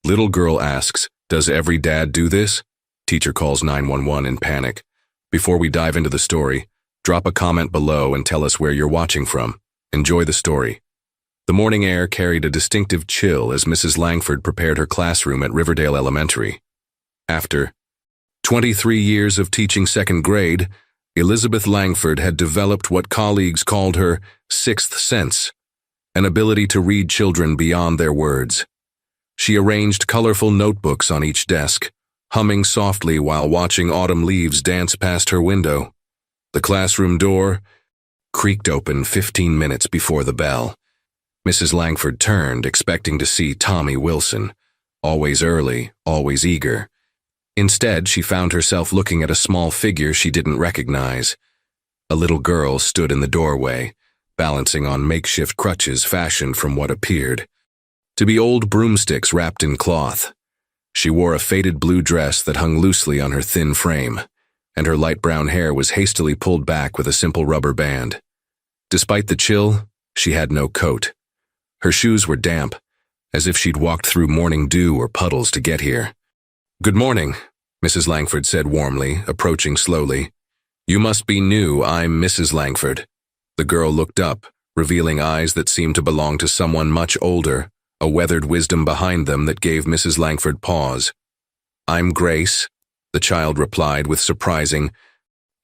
Little girl asks, "Does every dad do this?" Teacher calls 911 in panic. Before we dive into the story, drop a comment below and tell us where you're watching from. Enjoy the story. The morning air carried a distinctive chill as Mrs. Langford prepared her classroom at Riverdale Elementary. After 23 years of teaching second grade, Elizabeth Langford had developed what colleagues called her sixth sense, an ability to read children beyond their words. She arranged colorful notebooks on each desk, humming softly while watching autumn leaves dance past her window. The classroom door creaked open 15 minutes before the bell. Mrs. Langford turned, expecting to see Tommy Wilson, always early, always eager. Instead, she found herself looking at a small figure she didn't recognize. A little girl stood in the doorway, balancing on makeshift crutches fashioned from what appeared to be old broomsticks wrapped in cloth. She wore a faded blue dress that hung loosely on her thin frame, and her light brown hair was hastily pulled back with a simple rubber band. Despite the chill, she had no coat. Her shoes were damp, as if she'd walked through morning dew or puddles to get here. "Good morning," Mrs. Langford said warmly, approaching slowly. "You must be new. I'm Mrs. Langford." The girl looked up, revealing eyes that seemed to belong to someone much older, a weathered wisdom behind them that gave Mrs. Langford pause. "I'm Grace," the child replied with surprising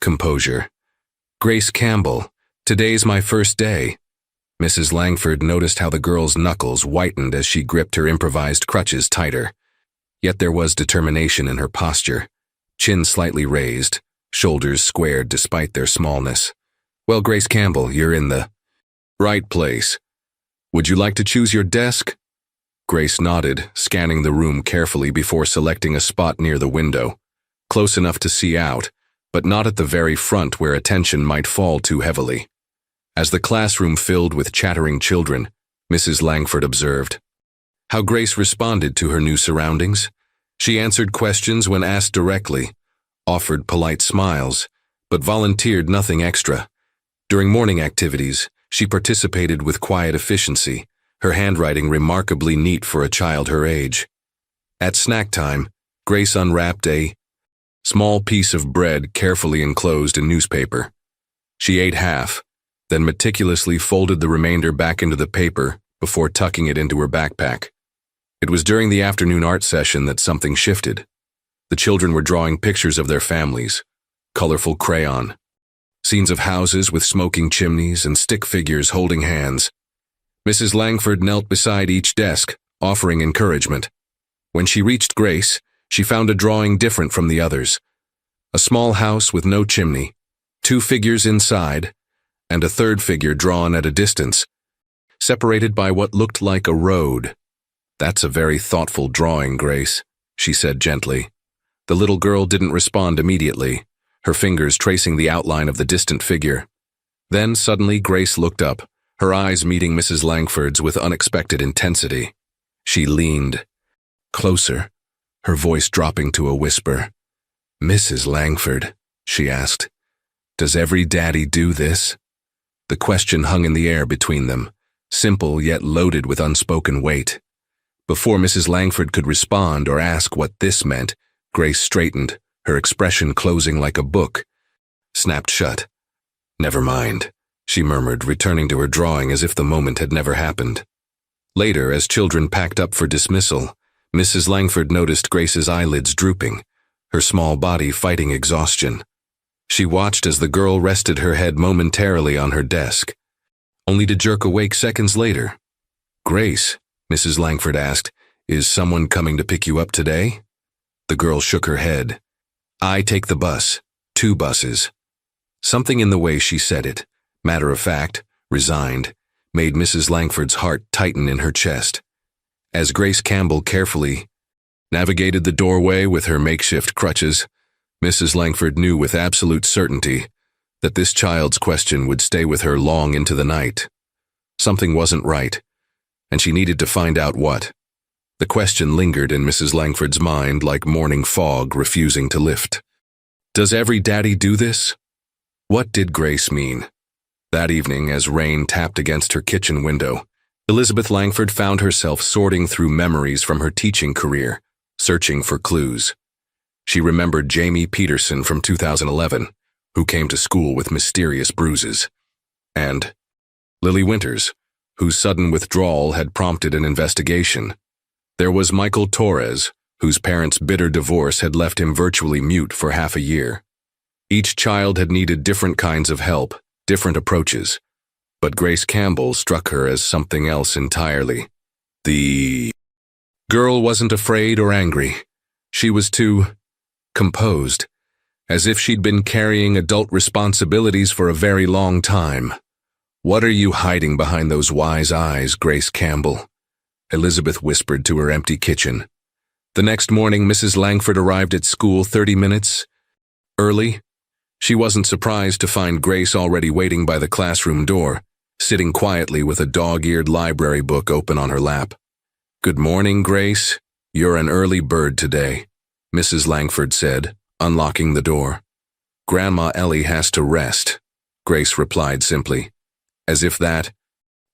composure. "Grace Campbell. Today's my first day." Mrs. Langford noticed how the girl's knuckles whitened as she gripped her improvised crutches tighter. Yet there was determination in her posture, chin slightly raised, shoulders squared despite their smallness. "Well, Grace Campbell, you're in the right place. Would you like to choose your desk?" Grace nodded, scanning the room carefully before selecting a spot near the window, close enough to see out, but not at the very front where attention might fall too heavily. As the classroom filled with chattering children, Mrs. Langford observed how Grace responded to her new surroundings. She answered questions when asked directly, offered polite smiles, but volunteered nothing extra. During morning activities, she participated with quiet efficiency, her handwriting remarkably neat for a child her age. At snack time, Grace unwrapped a small piece of bread carefully enclosed in newspaper. She ate half, then meticulously folded the remainder back into the paper before tucking it into her backpack. It was during the afternoon art session that something shifted. The children were drawing pictures of their families, colorful crayon, scenes of houses with smoking chimneys and stick figures holding hands. Mrs. Langford knelt beside each desk, offering encouragement. When she reached Grace, she found a drawing different from the others. A small house with no chimney, 2 figures inside, and a third figure drawn at a distance, separated by what looked like a road. "That's a very thoughtful drawing, Grace," she said gently. The little girl didn't respond immediately, her fingers tracing the outline of the distant figure. Then suddenly Grace looked up, her eyes meeting Mrs. Langford's with unexpected intensity. She leaned closer, her voice dropping to a whisper. "Mrs. Langford," she asked, "does every daddy do this?" The question hung in the air between them, simple yet loaded with unspoken weight. Before Mrs. Langford could respond or ask what this meant, Grace straightened, her expression closing like a book snapped shut. "Never mind," she murmured, returning to her drawing as if the moment had never happened. Later, as children packed up for dismissal, Mrs. Langford noticed Grace's eyelids drooping, her small body fighting exhaustion. She watched as the girl rested her head momentarily on her desk, only to jerk awake seconds later. "Grace," Mrs. Langford asked, "is someone coming to pick you up today?" The girl shook her head. "I take the bus. 2 buses." Something in the way she said it, matter of fact, resigned, made Mrs. Langford's heart tighten in her chest. As Grace Campbell carefully navigated the doorway with her makeshift crutches, Mrs. Langford knew with absolute certainty that this child's question would stay with her long into the night. Something wasn't right, and she needed to find out what. The question lingered in Mrs. Langford's mind like morning fog refusing to lift. Does every daddy do this? What did Grace mean? That evening, as rain tapped against her kitchen window, Elizabeth Langford found herself sorting through memories from her teaching career, searching for clues. She remembered Jamie Peterson from 2011, who came to school with mysterious bruises, and Lily Winters, whose sudden withdrawal had prompted an investigation. There was Michael Torres, whose parents' bitter divorce had left him virtually mute for half a year. Each child had needed different kinds of help, different approaches, but Grace Campbell struck her as something else entirely. The girl wasn't afraid or angry. She was too composed, as if she'd been carrying adult responsibilities for a very long time. "What are you hiding behind those wise eyes, Grace Campbell?" Elizabeth whispered to her empty kitchen. The next morning, Mrs. Langford arrived at school 30 minutes early. She wasn't surprised to find Grace already waiting by the classroom door, sitting quietly with a dog-eared library book open on her lap. "Good morning, Grace. You're an early bird today," Mrs. Langford said, unlocking the door. "Grandma Ellie has to rest," Grace replied simply, as if that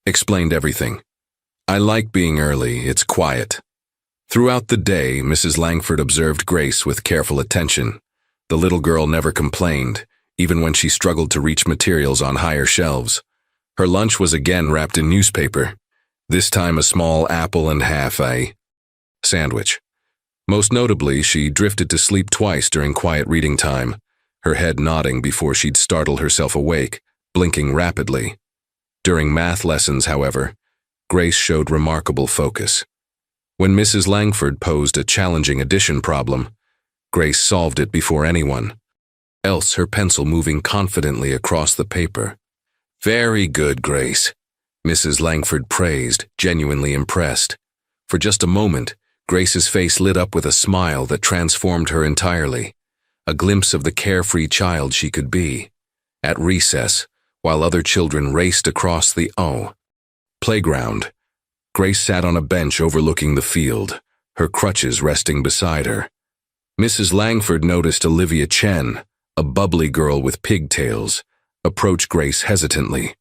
explained everything. "I like being early, it's quiet." Throughout the day, Mrs. Langford observed Grace with careful attention. The little girl never complained, even when she struggled to reach materials on higher shelves. Her lunch was again wrapped in newspaper, this time a small apple and half a sandwich. Most notably, she drifted to sleep twice during quiet reading time, her head nodding before she'd startle herself awake, blinking rapidly. During math lessons, however, Grace showed remarkable focus. When Mrs. Langford posed a challenging addition problem, Grace solved it before anyone else, her pencil moving confidently across the paper. "Very good, Grace," Mrs. Langford praised, genuinely impressed. For just a moment, Grace's face lit up with a smile that transformed her entirely, a glimpse of the carefree child she could be. At recess, while other children raced across the playground, Grace sat on a bench overlooking the field, her crutches resting beside her. Mrs. Langford noticed Olivia Chen, a bubbly girl with pigtails, approach Grace hesitantly.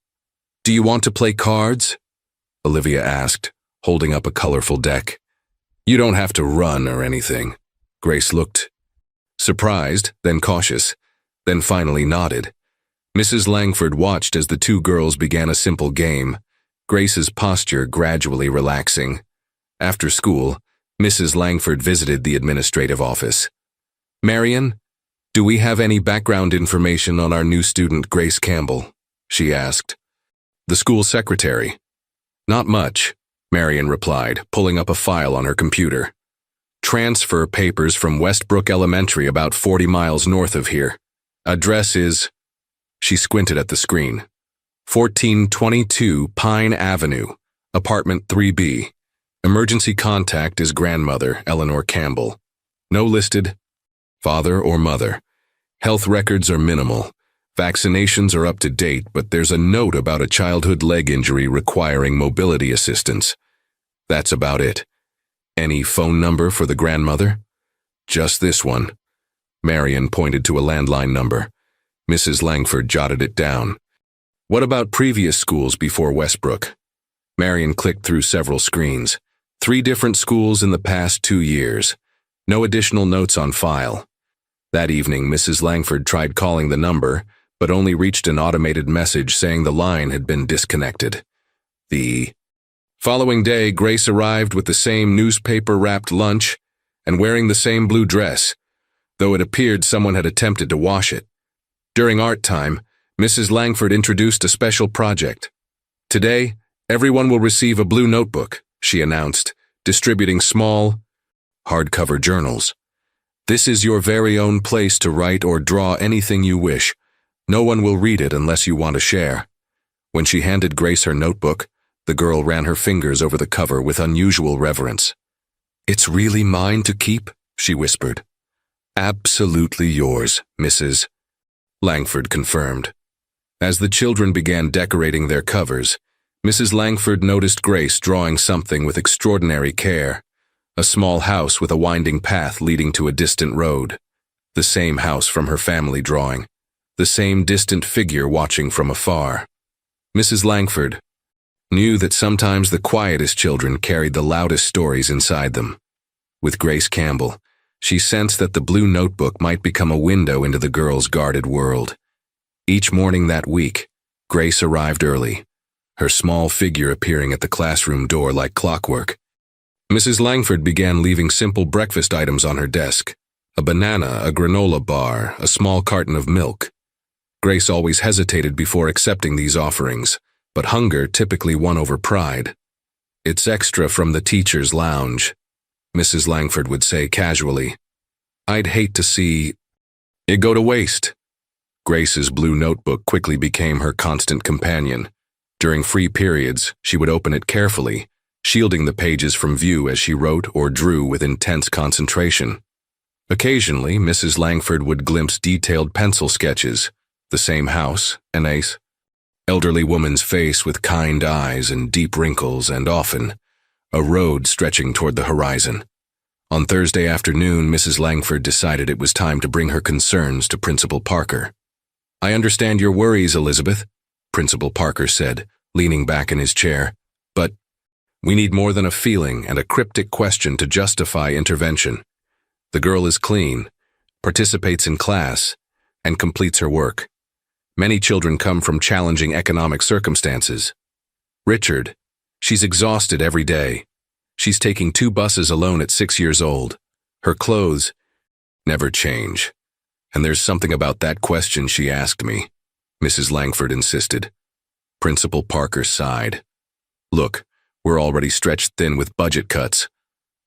"Do you want to play cards?" Olivia asked, holding up a colorful deck. "You don't have to run or anything." Grace looked surprised, then cautious, then finally nodded. Mrs. Langford watched as the two girls began a simple game, Grace's posture gradually relaxing. After school, Mrs. Langford visited the administrative office. "Marion, do we have any background information on our new student, Grace Campbell?" she asked. "The school secretary." "Not much," Marion replied, pulling up a file on her computer. "Transfer papers from Westbrook Elementary about 40 miles north of here. Address is..." She squinted at the screen. 1422 Pine Avenue, apartment 3B. Emergency contact is grandmother, Eleanor Campbell. No listed father or mother. Health records are minimal. Vaccinations are up to date, but there's a note about a childhood leg injury requiring mobility assistance. That's about it. Any phone number for the grandmother? Just this one. Marion pointed to a landline number. Mrs. Langford jotted it down. What about previous schools before Westbrook? Marion clicked through several screens. 3 different schools in the past 2 years. No additional notes on file. That evening, Mrs. Langford tried calling the number, but only reached an automated message saying the line had been disconnected. The following day, Grace arrived with the same newspaper-wrapped lunch and wearing the same blue dress, though it appeared someone had attempted to wash it. During art time, Mrs. Langford introduced a special project. "Today, everyone will receive a blue notebook," she announced, distributing small, hardcover journals. "This is your very own place to write or draw anything you wish. No one will read it unless you want to share." When she handed Grace her notebook, the girl ran her fingers over the cover with unusual reverence. "It's really mine to keep?" she whispered. "Absolutely yours, Mrs. Langford confirmed. As the children began decorating their covers, Mrs. Langford noticed Grace drawing something with extraordinary care. A small house with a winding path leading to a distant road. The same house from her family drawing. The same distant figure watching from afar. "Mrs. Langford, knew that sometimes the quietest children carried the loudest stories inside them. With Grace Campbell, she sensed that the blue notebook might become a window into the girl's guarded world. Each morning that week, Grace arrived early, her small figure appearing at the classroom door like clockwork. Mrs. Langford began leaving simple breakfast items on her desk: a banana, a granola bar, a small carton of milk. Grace always hesitated before accepting these offerings, but hunger typically won over pride. "It's extra from the teacher's lounge," Mrs. Langford would say casually. "I'd hate to see it go to waste." Grace's blue notebook quickly became her constant companion. During free periods, she would open it carefully, shielding the pages from view as she wrote or drew with intense concentration. Occasionally, Mrs. Langford would glimpse detailed pencil sketches: the same house, an elderly woman's face with kind eyes and deep wrinkles, and often a road stretching toward the horizon. On Thursday afternoon, Mrs. Langford decided it was time to bring her concerns to Principal Parker. "I understand your worries, Elizabeth," Principal Parker said, leaning back in his chair, "but we need more than a feeling and a cryptic question to justify intervention. The girl is clean, participates in class, and completes her work. Many children come from challenging economic circumstances. Richard, she's exhausted every day. She's taking 2 buses alone at 6 years old. Her clothes never change. And there's something about that question she asked me," Mrs. Langford insisted. Principal Parker sighed. "Look, we're already stretched thin with budget cuts.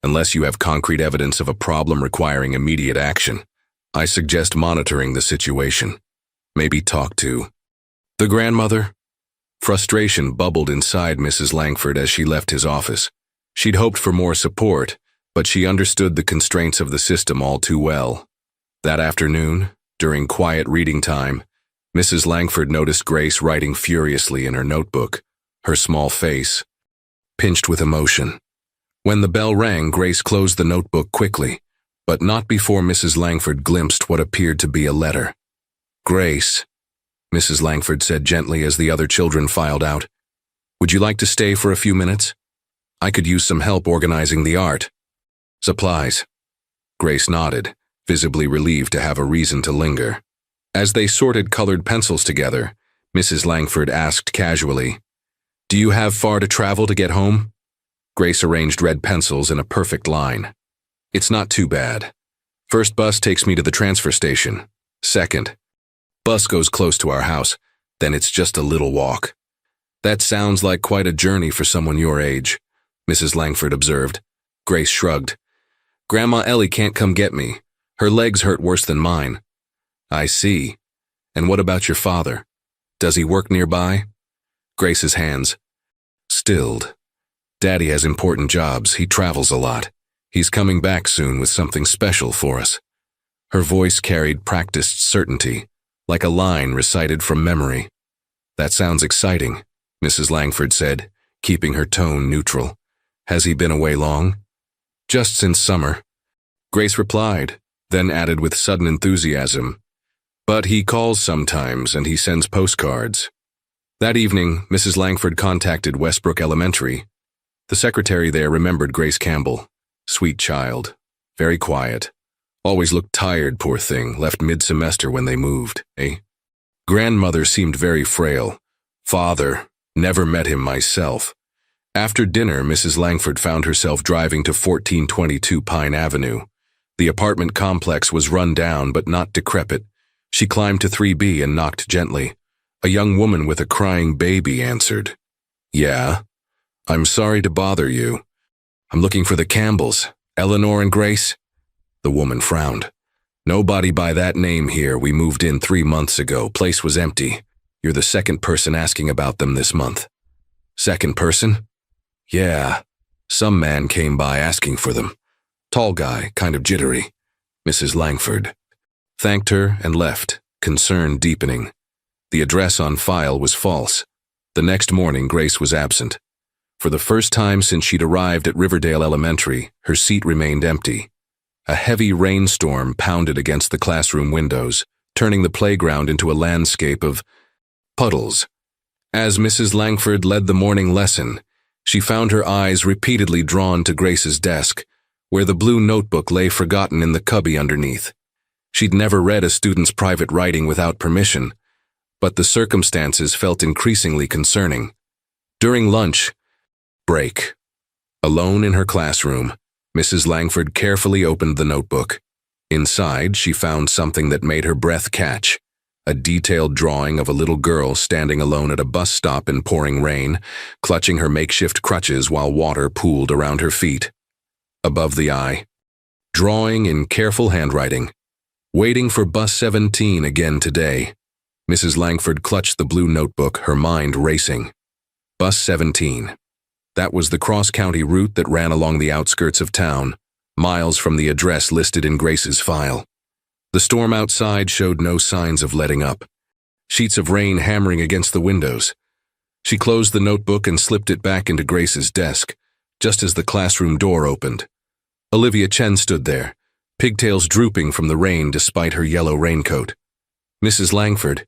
Unless you have concrete evidence of a problem requiring immediate action, I suggest monitoring the situation. Maybe talk to the grandmother." Frustration bubbled inside Mrs. Langford as she left his office. She'd hoped for more support, but she understood the constraints of the system all too well. That afternoon, during quiet reading time, Mrs. Langford noticed Grace writing furiously in her notebook, her small face pinched with emotion. When the bell rang, Grace closed the notebook quickly, but not before Mrs. Langford glimpsed what appeared to be a letter. "Grace," Mrs. Langford said gently as the other children filed out, "would you like to stay for a few minutes? I could use some help organizing the art supplies." Grace nodded, visibly relieved to have a reason to linger. As they sorted colored pencils together, Mrs. Langford asked casually, "Do you have far to travel to get home?" Grace arranged red pencils in a perfect line. "It's not too bad. First bus takes me to the transfer station. Second bus goes close to our house, then it's just a little walk." "That sounds like quite a journey for someone your age," Mrs. Langford observed. Grace shrugged. "Grandma Ellie can't come get me. Her legs hurt worse than mine." "I see. And what about your father? Does he work nearby?" Grace's hands stilled. "Daddy has important jobs. He travels a lot. He's coming back soon with something special for us." Her voice carried practiced certainty, like a line recited from memory. "That sounds exciting," Mrs. Langford said, keeping her tone neutral. "Has he been away long?" "Just since summer," Grace replied, then added with sudden enthusiasm, "But he calls sometimes and he sends postcards." That evening, Mrs. Langford contacted Westbrook Elementary. The secretary there remembered Grace Campbell. Sweet child, very quiet. Always looked tired, poor thing, left mid-semester when they moved, eh? Grandmother seemed very frail. Father, never met him myself. After dinner, Mrs. Langford found herself driving to 1422 Pine Avenue. The apartment complex was run down but not decrepit. She climbed to 3B and knocked gently. A young woman with a crying baby answered. "Yeah? I'm sorry to bother you. I'm looking for the Campbells, Eleanor and Grace." The woman frowned. "Nobody by that name here. We moved in 3 months ago. Place was empty. You're the second person asking about them this month." "Second person?" "Yeah. Some man came by asking for them. Tall guy, kind of jittery." Mrs. Langford thanked her and left, concern deepening. The address on file was false. The next morning, Grace was absent. For the first time since she'd arrived at Riverdale Elementary, her seat remained empty. A heavy rainstorm pounded against the classroom windows, turning the playground into a landscape of puddles. As Mrs. Langford led the morning lesson, she found her eyes repeatedly drawn to Grace's desk, where the blue notebook lay forgotten in the cubby underneath. She'd never read a student's private writing without permission, but the circumstances felt increasingly concerning. During lunch break, alone in her classroom, Mrs. Langford carefully opened the notebook. Inside, she found something that made her breath catch. A detailed drawing of a little girl standing alone at a bus stop in pouring rain, clutching her makeshift crutches while water pooled around her feet. Above the eye, drawing in careful handwriting, "Waiting for bus 17 again today." Mrs. Langford clutched the blue notebook, her mind racing. Bus 17. That was the cross-county route that ran along the outskirts of town, miles from the address listed in Grace's file. The storm outside showed no signs of letting up, sheets of rain hammering against the windows. She closed the notebook and slipped it back into Grace's desk, just as the classroom door opened. Olivia Chen stood there, pigtails drooping from the rain despite her yellow raincoat. "Mrs. Langford,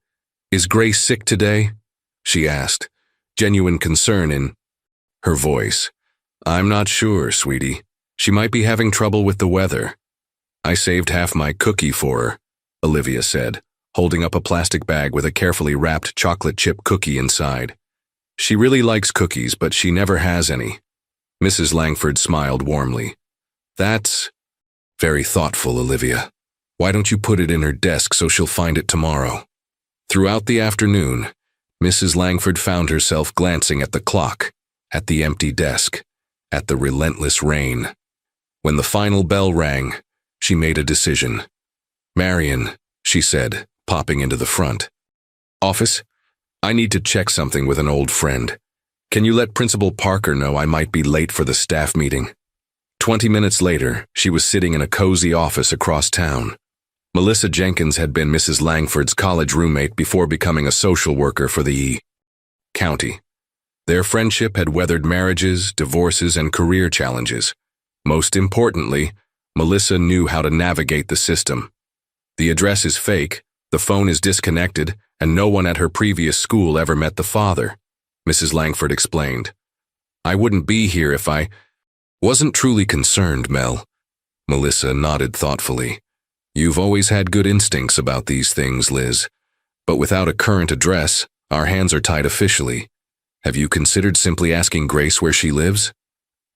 is Grace sick today?" she asked, genuine concern in her voice. "I'm not sure, sweetie. She might be having trouble with the weather." "I saved half my cookie for her," Olivia said, holding up a plastic bag with a carefully wrapped chocolate chip cookie inside. "She really likes cookies, but she never has any." Mrs. Langford smiled warmly. "That's very thoughtful, Olivia. Why don't you put it in her desk so she'll find it tomorrow?" Throughout the afternoon, Mrs. Langford found herself glancing at the clock, at the empty desk, at the relentless rain. When the final bell rang, she made a decision. "Marion," she said, popping into the front office, "I need to check something with an old friend. Can you let Principal Parker know I might be late for the staff meeting?" 20 minutes later, she was sitting in a cozy office across town. Melissa Jenkins had been Mrs. Langford's college roommate before becoming a social worker for the county. Their friendship had weathered marriages, divorces, and career challenges. Most importantly, Melissa knew how to navigate the system. The address is fake, the phone is disconnected, and no one at her previous school ever met the father, Mrs. Langford explained. "I wouldn't be here if I wasn't truly concerned, Mel." Melissa nodded thoughtfully. "You've always had good instincts about these things, Liz. But without a current address, our hands are tied officially. Have you considered simply asking Grace where she lives?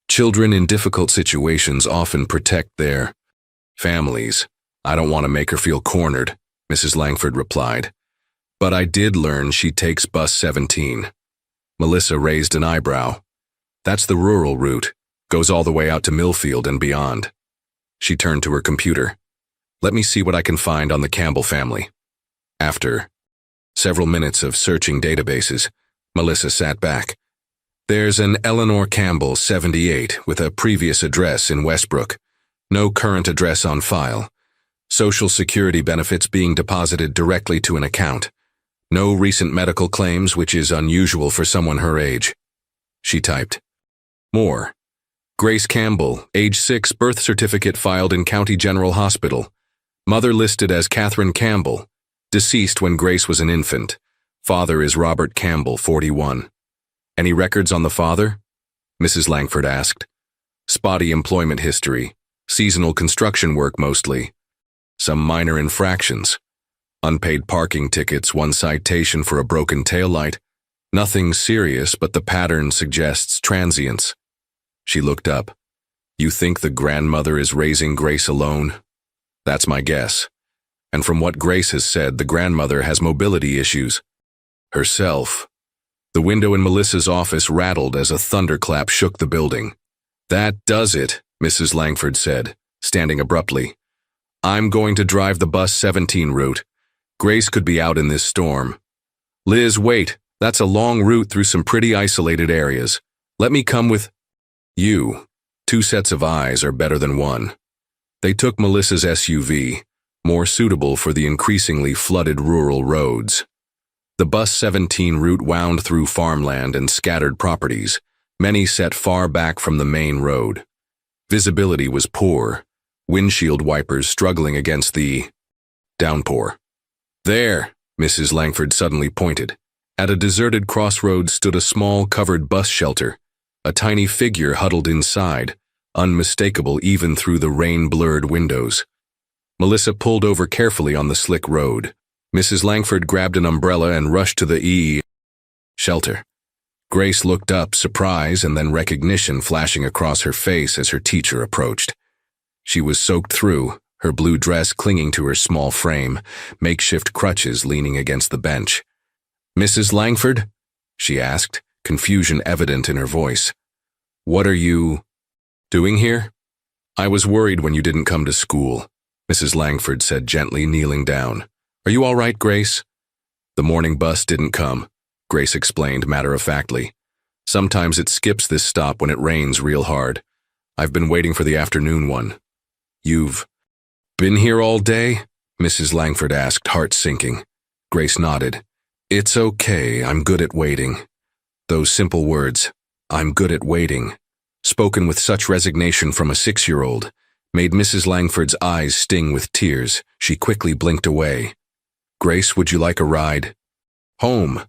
Children in difficult situations often protect their families. I don't want to make her feel cornered," Mrs. Langford replied. "But I did learn she takes bus 17. Melissa raised an eyebrow. "That's the rural route, goes all the way out to Millfield and beyond." She turned to her computer. "Let me see what I can find on the Campbell family." After several minutes of searching databases, Melissa sat back. "There's an Eleanor Campbell, 78, with a previous address in Westbrook. No current address on file. Social Security benefits being deposited directly to an account. No recent medical claims, which is unusual for someone her age." She typed. More. "Grace Campbell, age 6, birth certificate filed in County General Hospital. Mother listed as Catherine Campbell. Deceased when Grace was an infant. Father is Robert Campbell, 41. Any records on the father?" Mrs. Langford asked. "Spotty employment history. Seasonal construction work mostly. Some minor infractions. Unpaid parking tickets, one citation for a broken taillight. Nothing serious, but the pattern suggests transience." She looked up. "You think the grandmother is raising Grace alone?" "That's my guess. And from what Grace has said, the grandmother has mobility issues. Herself." The window in Melissa's office rattled as a thunderclap shook the building. "That does it," Mrs. Langford said, standing abruptly. "I'm going to drive the bus 17 route. Grace could be out in this storm." "Liz, wait. That's a long route through some pretty isolated areas. Let me come with you. 2 sets of eyes are better than one." They took Melissa's SUV, more suitable for the increasingly flooded rural roads. The bus 17 route wound through farmland and scattered properties, many set far back from the main road. Visibility was poor, windshield wipers struggling against the downpour. "There," Mrs. Langford suddenly pointed. At a deserted crossroads stood a small, covered bus shelter, a tiny figure huddled inside, unmistakable even through the rain-blurred windows. Melissa pulled over carefully on the slick road. Mrs. Langford grabbed an umbrella and rushed to the shelter. Grace looked up, surprise and then recognition flashing across her face as her teacher approached. She was soaked through, her blue dress clinging to her small frame, makeshift crutches leaning against the bench. "Mrs. Langford?" she asked, confusion evident in her voice. "What are you doing here?" "I was worried when you didn't come to school," Mrs. Langford said gently, kneeling down. "Are you all right, Grace?" "The morning bus didn't come," Grace explained matter-of-factly. "Sometimes it skips this stop when it rains real hard. I've been waiting for the afternoon one." "You've been here all day?" Mrs. Langford asked, heart sinking. Grace nodded. "It's okay, I'm good at waiting." Those simple words, "I'm good at waiting," spoken with such resignation from a 6-year-old, made Mrs. Langford's eyes sting with tears. She quickly blinked away. "Grace, would you like a ride?" "Home.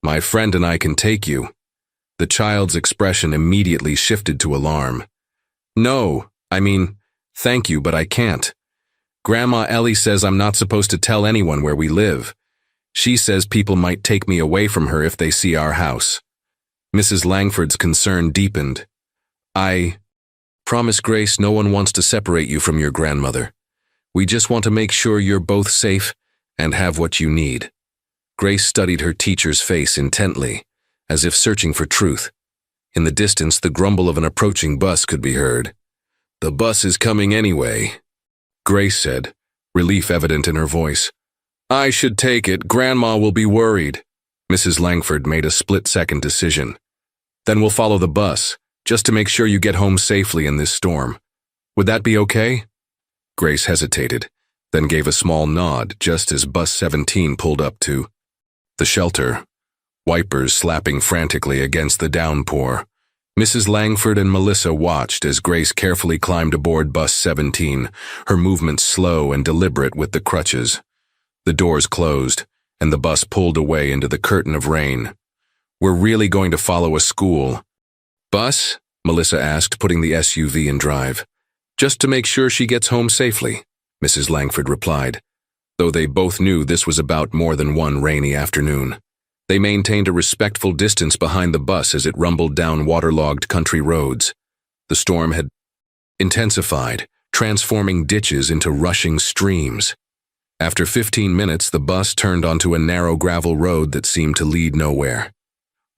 My friend and I can take you." The child's expression immediately shifted to alarm. "No, thank you, but I can't. Grandma Ellie says I'm not supposed to tell anyone where we live. She says people might take me away from her if they see our house." Mrs. Langford's concern deepened. "I promise, Grace, no one wants to separate you from your grandmother. We just want to make sure you're both safe and have what you need." Grace studied her teacher's face intently, as if searching for truth. In the distance, the grumble of an approaching bus could be heard. "The bus is coming anyway," Grace said, relief evident in her voice. "I should take it. Grandma will be worried." Mrs. Langford made a split-second decision. "Then we'll follow the bus, just to make sure you get home safely in this storm. Would that be okay?" Grace hesitated, then gave a small nod just as bus 17 pulled up to the shelter, wipers slapping frantically against the downpour. Mrs. Langford and Melissa watched as Grace carefully climbed aboard bus 17, her movements slow and deliberate with the crutches. The doors closed, and the bus pulled away into the curtain of rain. "We're really going to follow a school bus?" Melissa asked, putting the SUV in drive. "Just to make sure she gets home safely," Mrs. Langford replied, though they both knew this was about more than one rainy afternoon. They maintained a respectful distance behind the bus as it rumbled down waterlogged country roads. The storm had intensified, transforming ditches into rushing streams. After 15 minutes, the bus turned onto a narrow gravel road that seemed to lead nowhere.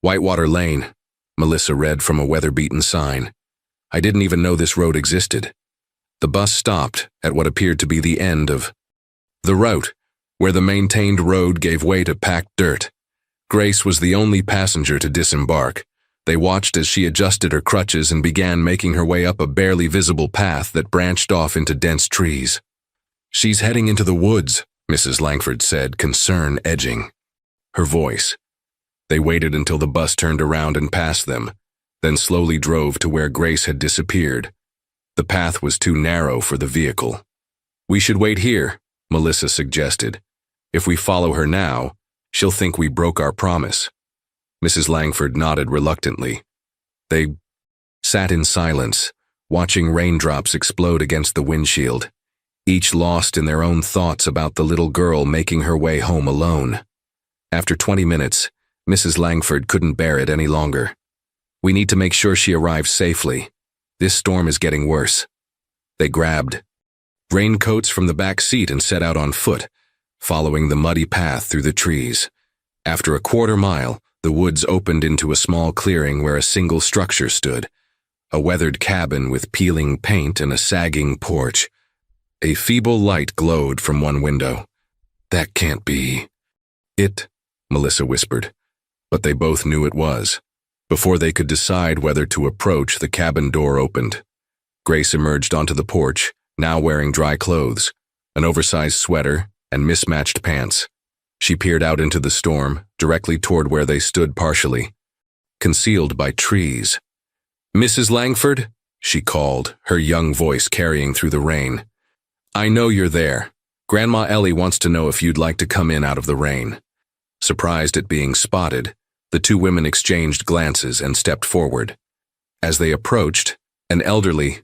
"Whitewater Lane," Melissa read from a weather-beaten sign. "I didn't even know this road existed." The bus stopped at what appeared to be the end of the route, where the maintained road gave way to packed dirt. Grace was the only passenger to disembark. They watched as she adjusted her crutches and began making her way up a barely visible path that branched off into dense trees. "She's heading into the woods," Mrs. Langford said, concern edging her voice. They waited until the bus turned around and passed them, then slowly drove to where Grace had disappeared. The path was too narrow for the vehicle. "We should wait here," Melissa suggested. "If we follow her now, she'll think we broke our promise." Mrs. Langford nodded reluctantly. They sat in silence, watching raindrops explode against the windshield, each lost in their own thoughts about the little girl making her way home alone. After 20 minutes, Mrs. Langford couldn't bear it any longer. "We need to make sure she arrives safely. This storm is getting worse." They grabbed raincoats from the back seat and set out on foot, following the muddy path through the trees. After a quarter-mile, the woods opened into a small clearing where a single structure stood, a weathered cabin with peeling paint and a sagging porch. A feeble light glowed from one window. "That can't be it," Melissa whispered, but they both knew it was. Before they could decide whether to approach, the cabin door opened. Grace emerged onto the porch, now wearing dry clothes, an oversized sweater, and mismatched pants. She peered out into the storm, directly toward where they stood partially, concealed by trees. "Mrs. Langford?" she called, her young voice carrying through the rain. "I know you're there. Grandma Ellie wants to know if you'd like to come in out of the rain." Surprised at being spotted, the two women exchanged glances and stepped forward. As they approached, an elderly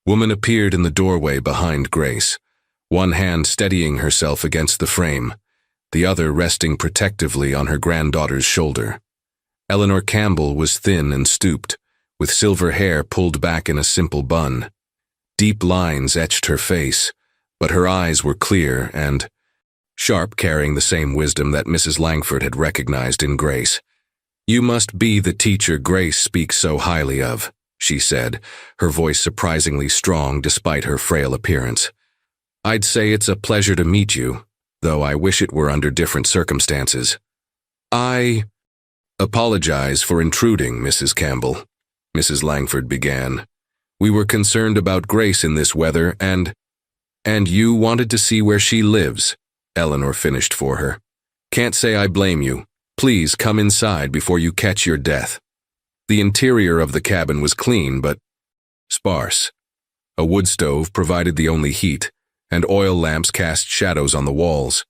woman appeared in the doorway behind Grace, one hand steadying herself against the frame, the other resting protectively on her granddaughter's shoulder. Eleanor Campbell was thin and stooped, with silver hair pulled back in a simple bun. Deep lines etched her face, but her eyes were clear and sharp, carrying the same wisdom that Mrs. Langford had recognized in Grace. "You must be the teacher Grace speaks so highly of," she said, her voice surprisingly strong despite her frail appearance. "I'd say it's a pleasure to meet you, though I wish it were under different circumstances." "I apologize for intruding, Mrs. Campbell," Mrs. Langford began. "We were concerned about Grace in this weather and you wanted to see where she lives," Eleanor finished for her. "Can't say I blame you. Please come inside before you catch your death." The interior of the cabin was clean but sparse. A wood stove provided the only heat, and oil lamps cast shadows on the walls.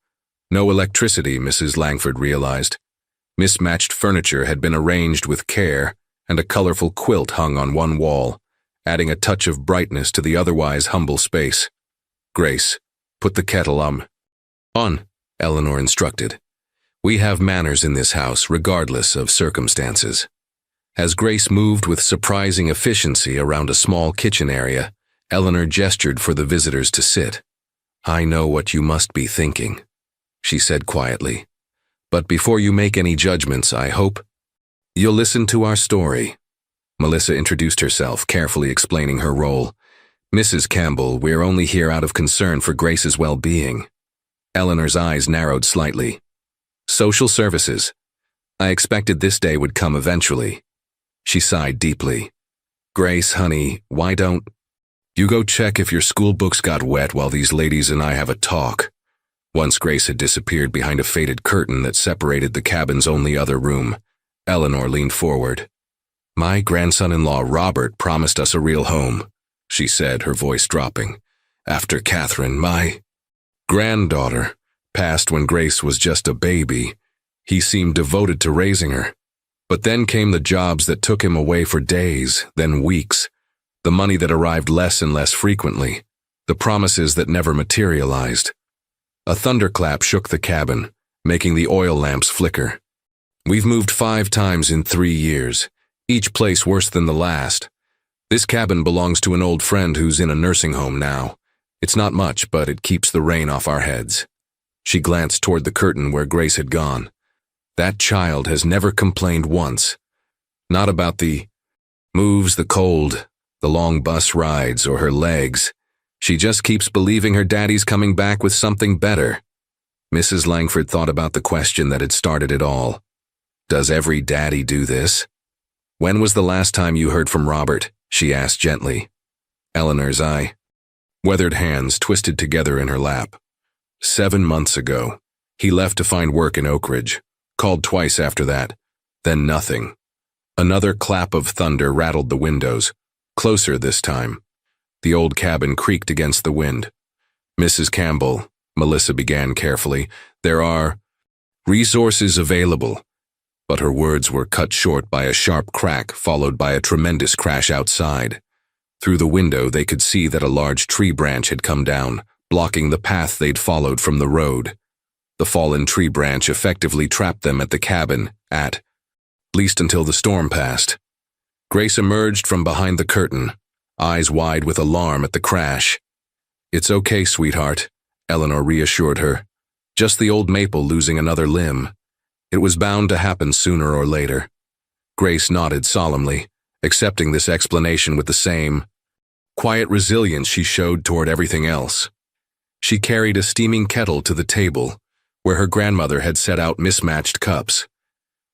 No electricity, Mrs. Langford realized. Mismatched furniture had been arranged with care, and a colorful quilt hung on one wall, adding a touch of brightness to the otherwise humble space. "Grace, put the kettle on," Eleanor instructed. "We have manners in this house regardless of circumstances." As Grace moved with surprising efficiency around a small kitchen area, Eleanor gestured for the visitors to sit. "I know what you must be thinking," she said quietly. "But before you make any judgments, I hope you'll listen to our story." Melissa introduced herself, carefully explaining her role. "Mrs. Campbell, we're only here out of concern for Grace's well-being." Eleanor's eyes narrowed slightly. "Social services. I expected this day would come eventually." She sighed deeply. "Grace, honey, why don't you go check if your school books got wet while these ladies and I have a talk?" Once Grace had disappeared behind a faded curtain that separated the cabin's only other room, Eleanor leaned forward. "My grandson-in-law Robert promised us a real home," she said, her voice dropping. "After Catherine, my granddaughter, passed when Grace was just a baby, he seemed devoted to raising her. But then came the jobs that took him away for days, then weeks, the money that arrived less and less frequently, the promises that never materialized." A thunderclap shook the cabin, making the oil lamps flicker. "We've moved 5 times in 3 years, each place worse than the last. This cabin belongs to an old friend who's in a nursing home now. It's not much, but it keeps the rain off our heads." She glanced toward the curtain where Grace had gone. "That child has never complained once. Not about the moves, the cold, the long bus rides, or her legs. She just keeps believing her daddy's coming back with something better." Mrs. Langford thought about the question that had started it all. Does every daddy do this? "When was the last time you heard from Robert?" she asked gently. Eleanor's weathered hands twisted together in her lap. 7 months ago. He left to find work in Oak Ridge. Called twice after that. Then nothing. Another clap of thunder rattled the windows. Closer this time. The old cabin creaked against the wind. "Mrs. Campbell," Melissa began carefully, "there are resources available." But her words were cut short by a sharp crack followed by a tremendous crash outside. Through the window they could see that a large tree branch had come down, blocking the path they'd followed from the road. The fallen tree branch effectively trapped them at the cabin, at least until the storm passed. Grace emerged from behind the curtain, eyes wide with alarm at the crash. "It's okay, sweetheart," Eleanor reassured her. "Just the old maple losing another limb. It was bound to happen sooner or later." Grace nodded solemnly, accepting this explanation with the same quiet resilience she showed toward everything else. She carried a steaming kettle to the table, where her grandmother had set out mismatched cups.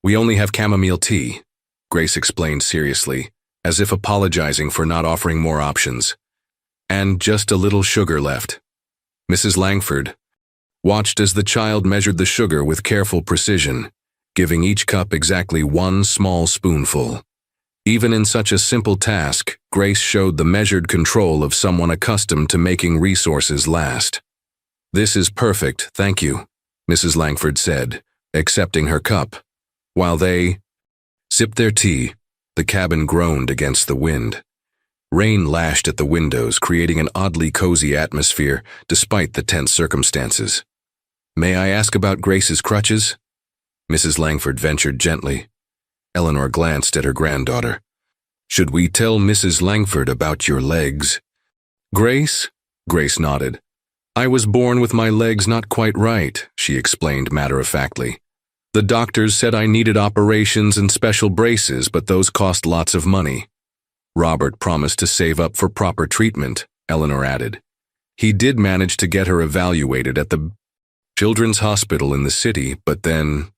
"We only have chamomile tea," Grace explained seriously, as if apologizing for not offering more options. "And just a little sugar left." Mrs. Langford watched as the child measured the sugar with careful precision, giving each cup exactly 1 small spoonful. Even in such a simple task, Grace showed the measured control of someone accustomed to making resources last. "This is perfect, thank you," Mrs. Langford said, accepting her cup. While they sipped their tea, the cabin groaned against the wind. Rain lashed at the windows, creating an oddly cozy atmosphere despite the tense circumstances. "May I ask about Grace's crutches?" Mrs. Langford ventured gently. Eleanor glanced at her granddaughter. "Should we tell Mrs. Langford about your legs?" "Grace?" Grace nodded. "I was born with my legs not quite right," she explained matter-of-factly. "The doctors said I needed operations and special braces, but those cost lots of money." "Robert promised to save up for proper treatment," Eleanor added. "He did manage to get her evaluated at the children's hospital in the city, but then—"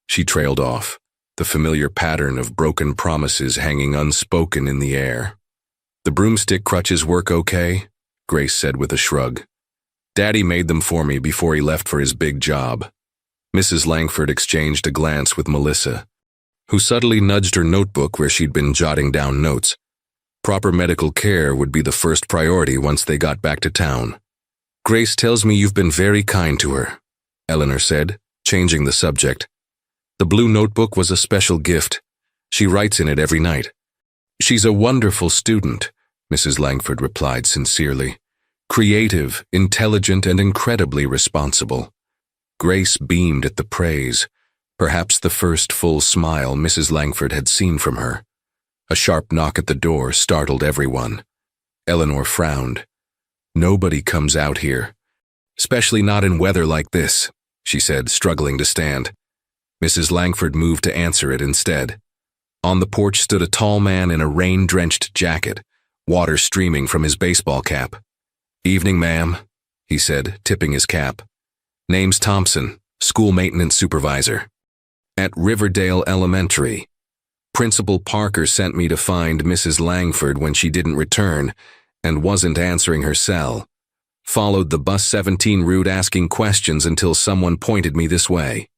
She trailed off, the familiar pattern of broken promises hanging unspoken in the air. "The broomstick crutches work okay?" Grace said with a shrug. "Daddy made them for me before he left for his big job." Mrs. Langford exchanged a glance with Melissa, who subtly nudged her notebook where she'd been jotting down notes. Proper medical care would be the first priority once they got back to town. "Grace tells me you've been very kind to her," Eleanor said, changing the subject. "The blue notebook was a special gift. She writes in it every night." "She's a wonderful student," Mrs. Langford replied sincerely. "Creative, intelligent, and incredibly responsible." Grace beamed at the praise, perhaps the first full smile Mrs. Langford had seen from her. A sharp knock at the door startled everyone. Eleanor frowned. "Nobody comes out here, especially not in weather like this," she said, struggling to stand. Mrs. Langford moved to answer it instead. On the porch stood a tall man in a rain-drenched jacket, water streaming from his baseball cap. "Evening, ma'am," he said, tipping his cap. "Name's Thompson, school maintenance supervisor. At Riverdale Elementary. Principal Parker sent me to find Mrs. Langford when she didn't return and wasn't answering her cell. Followed the bus 17 route asking questions until someone pointed me this way."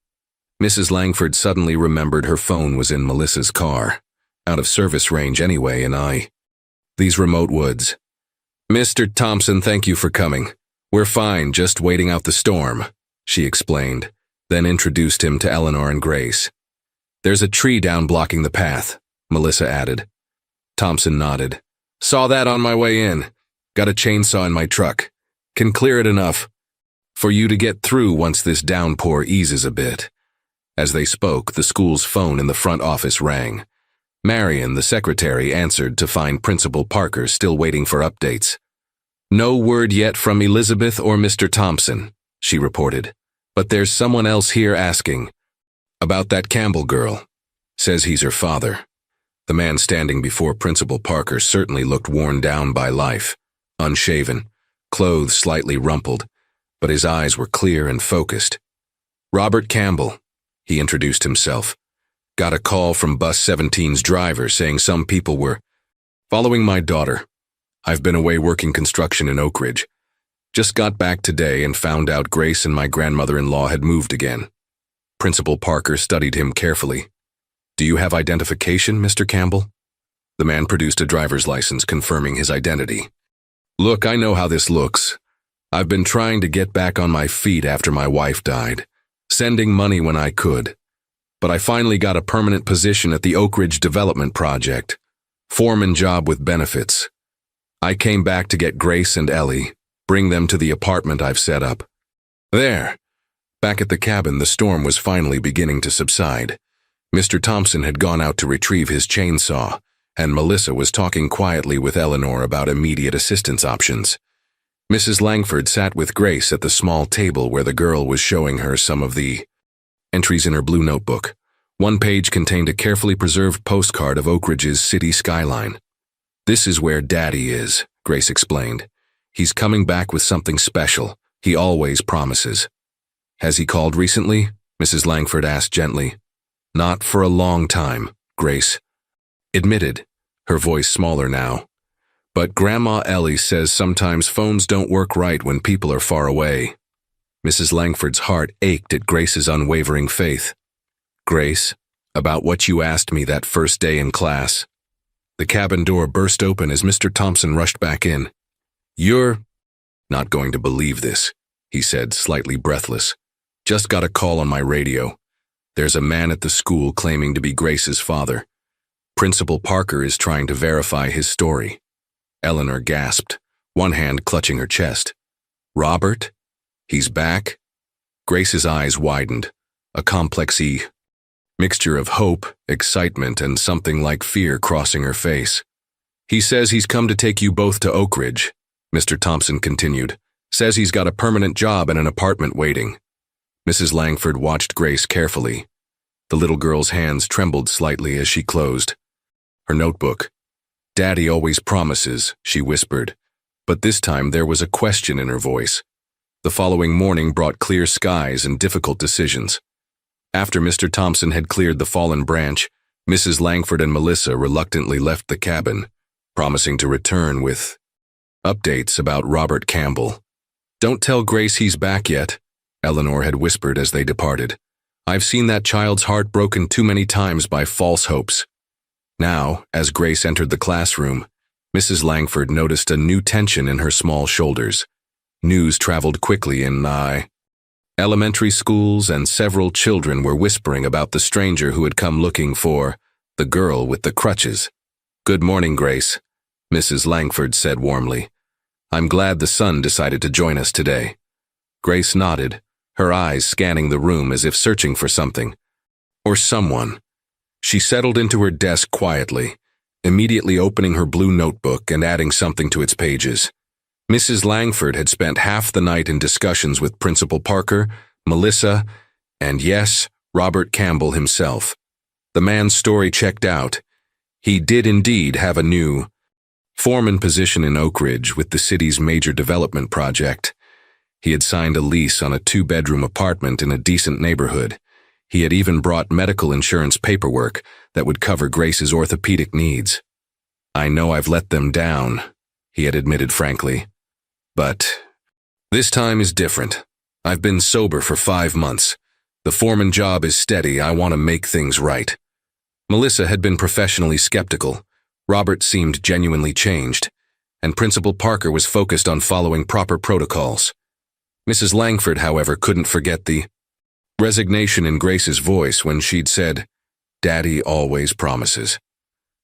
Mrs. Langford suddenly remembered her phone was in Melissa's car, out of service range anyway, and these remote woods. "Mr. Thompson, thank you for coming. We're fine, just waiting out the storm," she explained, then introduced him to Eleanor and Grace. "There's a tree down blocking the path," Melissa added. Thompson nodded. "Saw that on my way in. Got a chainsaw in my truck. Can clear it enough for you to get through once this downpour eases a bit." As they spoke, the school's phone in the front office rang. Marion, the secretary, answered to find Principal Parker still waiting for updates. "No word yet from Elizabeth or Mr. Thompson," she reported. "But there's someone else here asking about that Campbell girl. Says he's her father." The man standing before Principal Parker certainly looked worn down by life, unshaven, clothes slightly rumpled, but his eyes were clear and focused. "Robert Campbell," he introduced himself. "Got a call from Bus 17's driver saying some people were following my daughter. I've been away working construction in Oak Ridge. Just got back today and found out Grace and my grandmother-in-law had moved again." Principal Parker studied him carefully. "Do you have identification, Mr. Campbell?" The man produced a driver's license confirming his identity. "Look, I know how this looks. I've been trying to get back on my feet after my wife died, sending money when I could. But I finally got a permanent position at the Oak Ridge Development Project, foreman job with benefits. I came back to get Grace and Ellie, bring them to the apartment I've set up." There, back at the cabin, the storm was finally beginning to subside. Mr. Thompson had gone out to retrieve his chainsaw, and Melissa was talking quietly with Eleanor about immediate assistance options. Mrs. Langford sat with Grace at the small table where the girl was showing her some of the entries in her blue notebook. One page contained a carefully preserved postcard of Oak Ridge's city skyline. "This is where Daddy is," Grace explained. "He's coming back with something special. He always promises." "Has he called recently?" Mrs. Langford asked gently. "Not for a long time," Grace admitted, her voice smaller now. "But Grandma Ellie says sometimes phones don't work right when people are far away." Mrs. Langford's heart ached at Grace's unwavering faith. "Grace, about what you asked me that first day in class." The cabin door burst open as Mr. Thompson rushed back in. "You're not going to believe this," he said, slightly breathless. "Just got a call on my radio. There's a man at the school claiming to be Grace's father. Principal Parker is trying to verify his story. Eleanor gasped, one hand clutching her chest. Robert? He's back? Grace's eyes widened, a complex mixture of hope, excitement, and something like fear crossing her face. He says he's come to take you both to Oak Ridge, Mr. Thompson continued. Says he's got a permanent job and an apartment waiting. Mrs. Langford watched Grace carefully. The little girl's hands trembled slightly as she closed her notebook. Daddy always promises, she whispered, but this time there was a question in her voice. The following morning brought clear skies and difficult decisions. After Mr. Thompson had cleared the fallen branch, Mrs. Langford and Melissa reluctantly left the cabin, promising to return with updates about Robert Campbell. Don't tell Grace he's back yet, Eleanor had whispered as they departed. I've seen that child's heart broken too many times by false hopes. Now, as Grace entered the classroom, Mrs. Langford noticed a new tension in her small shoulders. News traveled quickly in elementary schools, and several children were whispering about the stranger who had come looking for the girl with the crutches. Good morning, Grace, Mrs. Langford said warmly. I'm glad the son decided to join us today. Grace nodded, her eyes scanning the room as if searching for something or someone. She settled into her desk quietly, immediately opening her blue notebook and adding something to its pages. Mrs. Langford had spent half the night in discussions with Principal Parker, Melissa, and yes, Robert Campbell himself. The man's story checked out. He did indeed have a new foreman position in Oak Ridge with the city's major development project. He had signed a lease on a 2-bedroom apartment in a decent neighborhood. He had even brought medical insurance paperwork that would cover Grace's orthopedic needs. I know I've let them down, he had admitted frankly. But this time is different. I've been sober for 5 months. The foreman job is steady. I want to make things right. Melissa had been professionally skeptical. Robert seemed genuinely changed, and Principal Parker was focused on following proper protocols. Mrs. Langford, however, couldn't forget the resignation in Grace's voice when she'd said, Daddy always promises.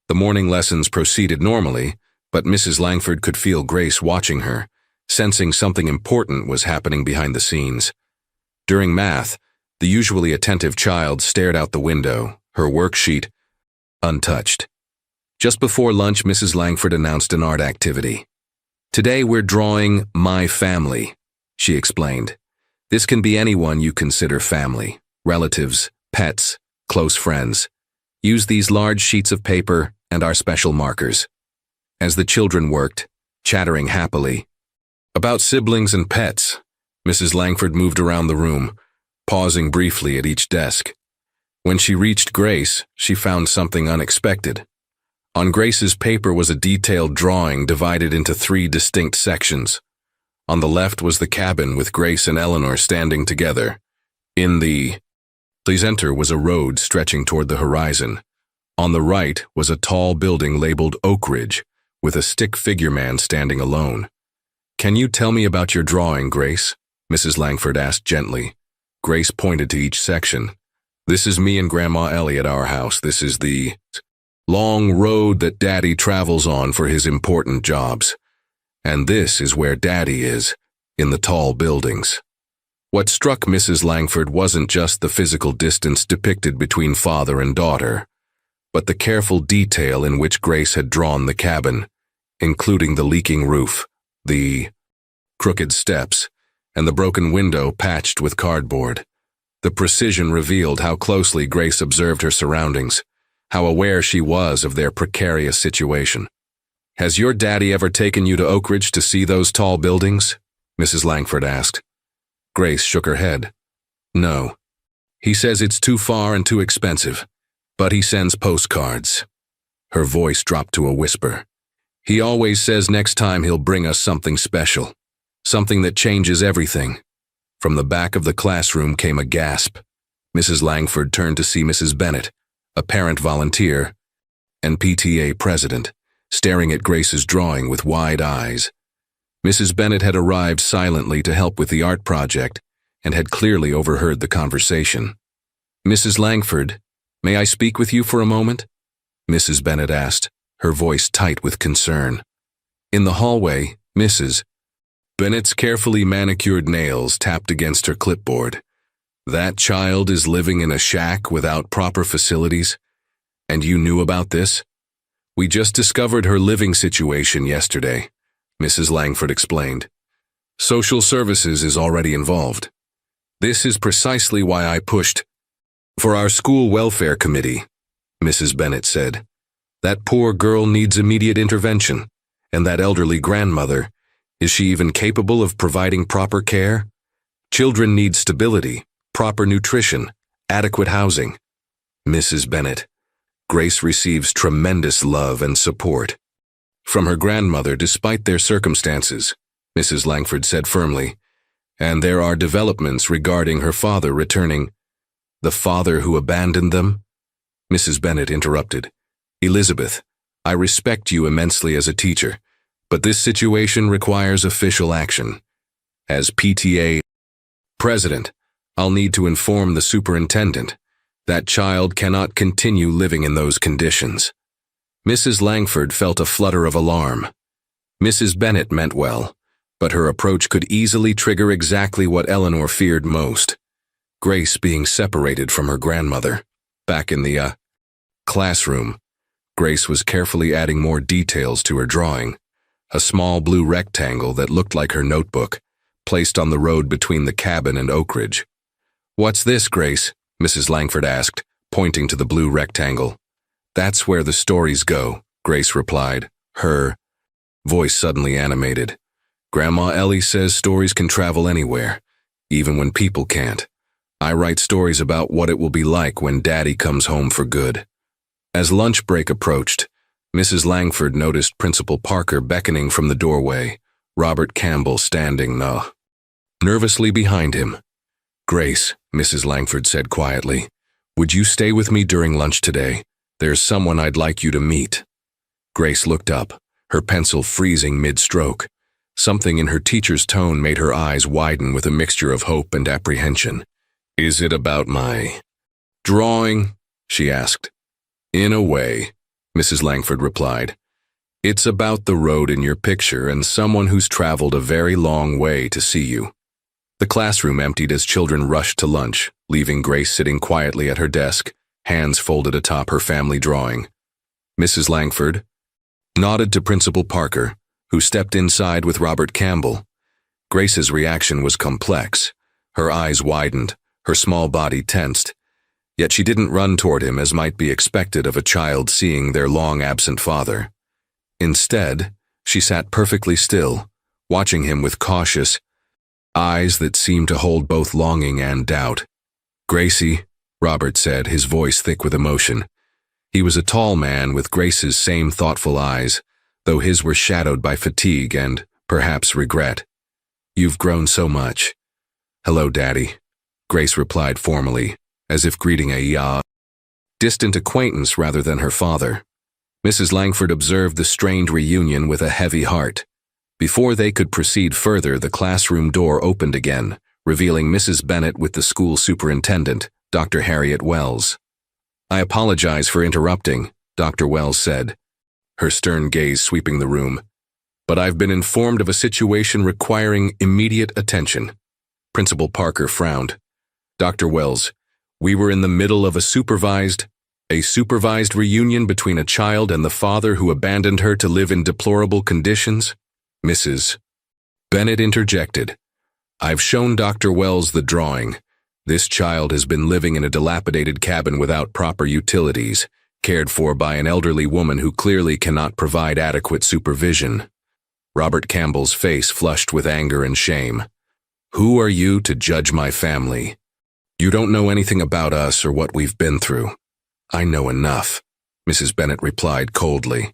The morning lessons proceeded normally, but Mrs. Langford could feel Grace watching her, sensing something important was happening behind the scenes. During math, the usually attentive child stared out the window, her worksheet untouched. Just before lunch, Mrs. Langford announced an art activity. Today we're drawing My Family, she explained. This can be anyone you consider family, relatives, pets, close friends. Use these large sheets of paper and our special markers. As the children worked, chattering happily about siblings and pets, Mrs. Langford moved around the room, pausing briefly at each desk. When she reached Grace, she found something unexpected. On Grace's paper was a detailed drawing divided into 3 distinct sections. On the left was the cabin with Grace and Eleanor standing together. In the center was a road stretching toward the horizon. On the right was a tall building labeled Oak Ridge, with a stick figure man standing alone. Can you tell me about your drawing, Grace? Mrs. Langford asked gently. Grace pointed to each section. This is me and Grandma Ellie at our house. This is the long road that Daddy travels on for his important jobs. And this is where Daddy is, in the tall buildings. What struck Mrs. Langford wasn't just the physical distance depicted between father and daughter, but the careful detail in which Grace had drawn the cabin, including the leaking roof, the crooked steps, and the broken window patched with cardboard. The precision revealed how closely Grace observed her surroundings, how aware she was of their precarious situation. Has your daddy ever taken you to Oak Ridge to see those tall buildings? Mrs. Langford asked. Grace shook her head. No. He says it's too far and too expensive, but he sends postcards. Her voice dropped to a whisper. He always says next time he'll bring us something special, something that changes everything. From the back of the classroom came a gasp. Mrs. Langford turned to see Mrs. Bennett, a parent volunteer and PTA president, staring at Grace's drawing with wide eyes. Mrs. Bennett had arrived silently to help with the art project and had clearly overheard the conversation. Mrs. Langford, may I speak with you for a moment? Mrs. Bennet asked, her voice tight with concern. In the hallway, Mrs. Bennet's carefully manicured nails tapped against her clipboard. That child is living in a shack without proper facilities, and you knew about this? We just discovered her living situation yesterday, Mrs. Langford explained. Social services is already involved. This is precisely why I pushed for our school welfare committee, Mrs. Bennet said. That poor girl needs immediate intervention, and that elderly grandmother, is she even capable of providing proper care? Children need stability, proper nutrition, adequate housing. Mrs. Bennet, Grace receives tremendous love and support from her grandmother despite their circumstances, Mrs. Langford said firmly, and there are developments regarding her father returning. The father who abandoned them? Mrs. Bennet interrupted. Elizabeth, I respect you immensely as a teacher, but this situation requires official action. As PTA president, I'll need to inform the superintendent. That child cannot continue living in those conditions. Mrs. Langford felt a flutter of alarm. Mrs. Bennet meant well, but her approach could easily trigger exactly what Eleanor feared most. Grace being separated from her grandmother. Back in the classroom, Grace was carefully adding more details to her drawing. A small blue rectangle that looked like her notebook, placed on the road between the cabin and Oak Ridge. What's this, Grace? Mrs. Langford asked, pointing to the blue rectangle. That's where the stories go, Grace replied, her voice suddenly animated. Grandma Ellie says stories can travel anywhere, even when people can't. I write stories about what it will be like when Daddy comes home for good. As lunch break approached, Mrs. Langford noticed Principal Parker beckoning from the doorway, Robert Campbell standing nervously behind him. Grace, Mrs. Langford said quietly, would you stay with me during lunch today? There's someone I'd like you to meet. Grace looked up, her pencil freezing mid-stroke. Something in her teacher's tone made her eyes widen with a mixture of hope and apprehension. Is it about my drawing? She asked. In a way, Mrs. Langford replied. It's about the road in your picture and someone who's traveled a very long way to see you. The classroom emptied as children rushed to lunch, leaving Grace sitting quietly at her desk, hands folded atop her family drawing. Mrs. Langford nodded to Principal Parker, who stepped inside with Robert Campbell. Grace's reaction was complex. Her eyes widened, her small body tensed. Yet she didn't run toward him as might be expected of a child seeing their long-absent father. Instead, she sat perfectly still, watching him with cautious eyes that seemed to hold both longing and doubt. Gracie, Robert said, his voice thick with emotion. He was a tall man with Grace's same thoughtful eyes, though his were shadowed by fatigue and, perhaps, regret. You've grown so much. Hello, Daddy, Grace replied formally, as if greeting a distant acquaintance rather than her father. Mrs. Langford observed the strained reunion with a heavy heart. Before they could proceed further, the classroom door opened again, revealing Mrs. Bennet with the school superintendent, Dr. Harriet Wells. I apologize for interrupting, Dr. Wells said, her stern gaze sweeping the room, but I've been informed of a situation requiring immediate attention. Principal Parker frowned. Dr. Wells, we were in the middle of a supervised reunion between a child and the father who abandoned her to live in deplorable conditions. Mrs. Bennet interjected. I've shown Dr. Wells the drawing. This child has been living in a dilapidated cabin without proper utilities, cared for by an elderly woman who clearly cannot provide adequate supervision. Robert Campbell's face flushed with anger and shame. Who are you to judge my family? You don't know anything about us or what we've been through. I know enough, Mrs. Bennet replied coldly.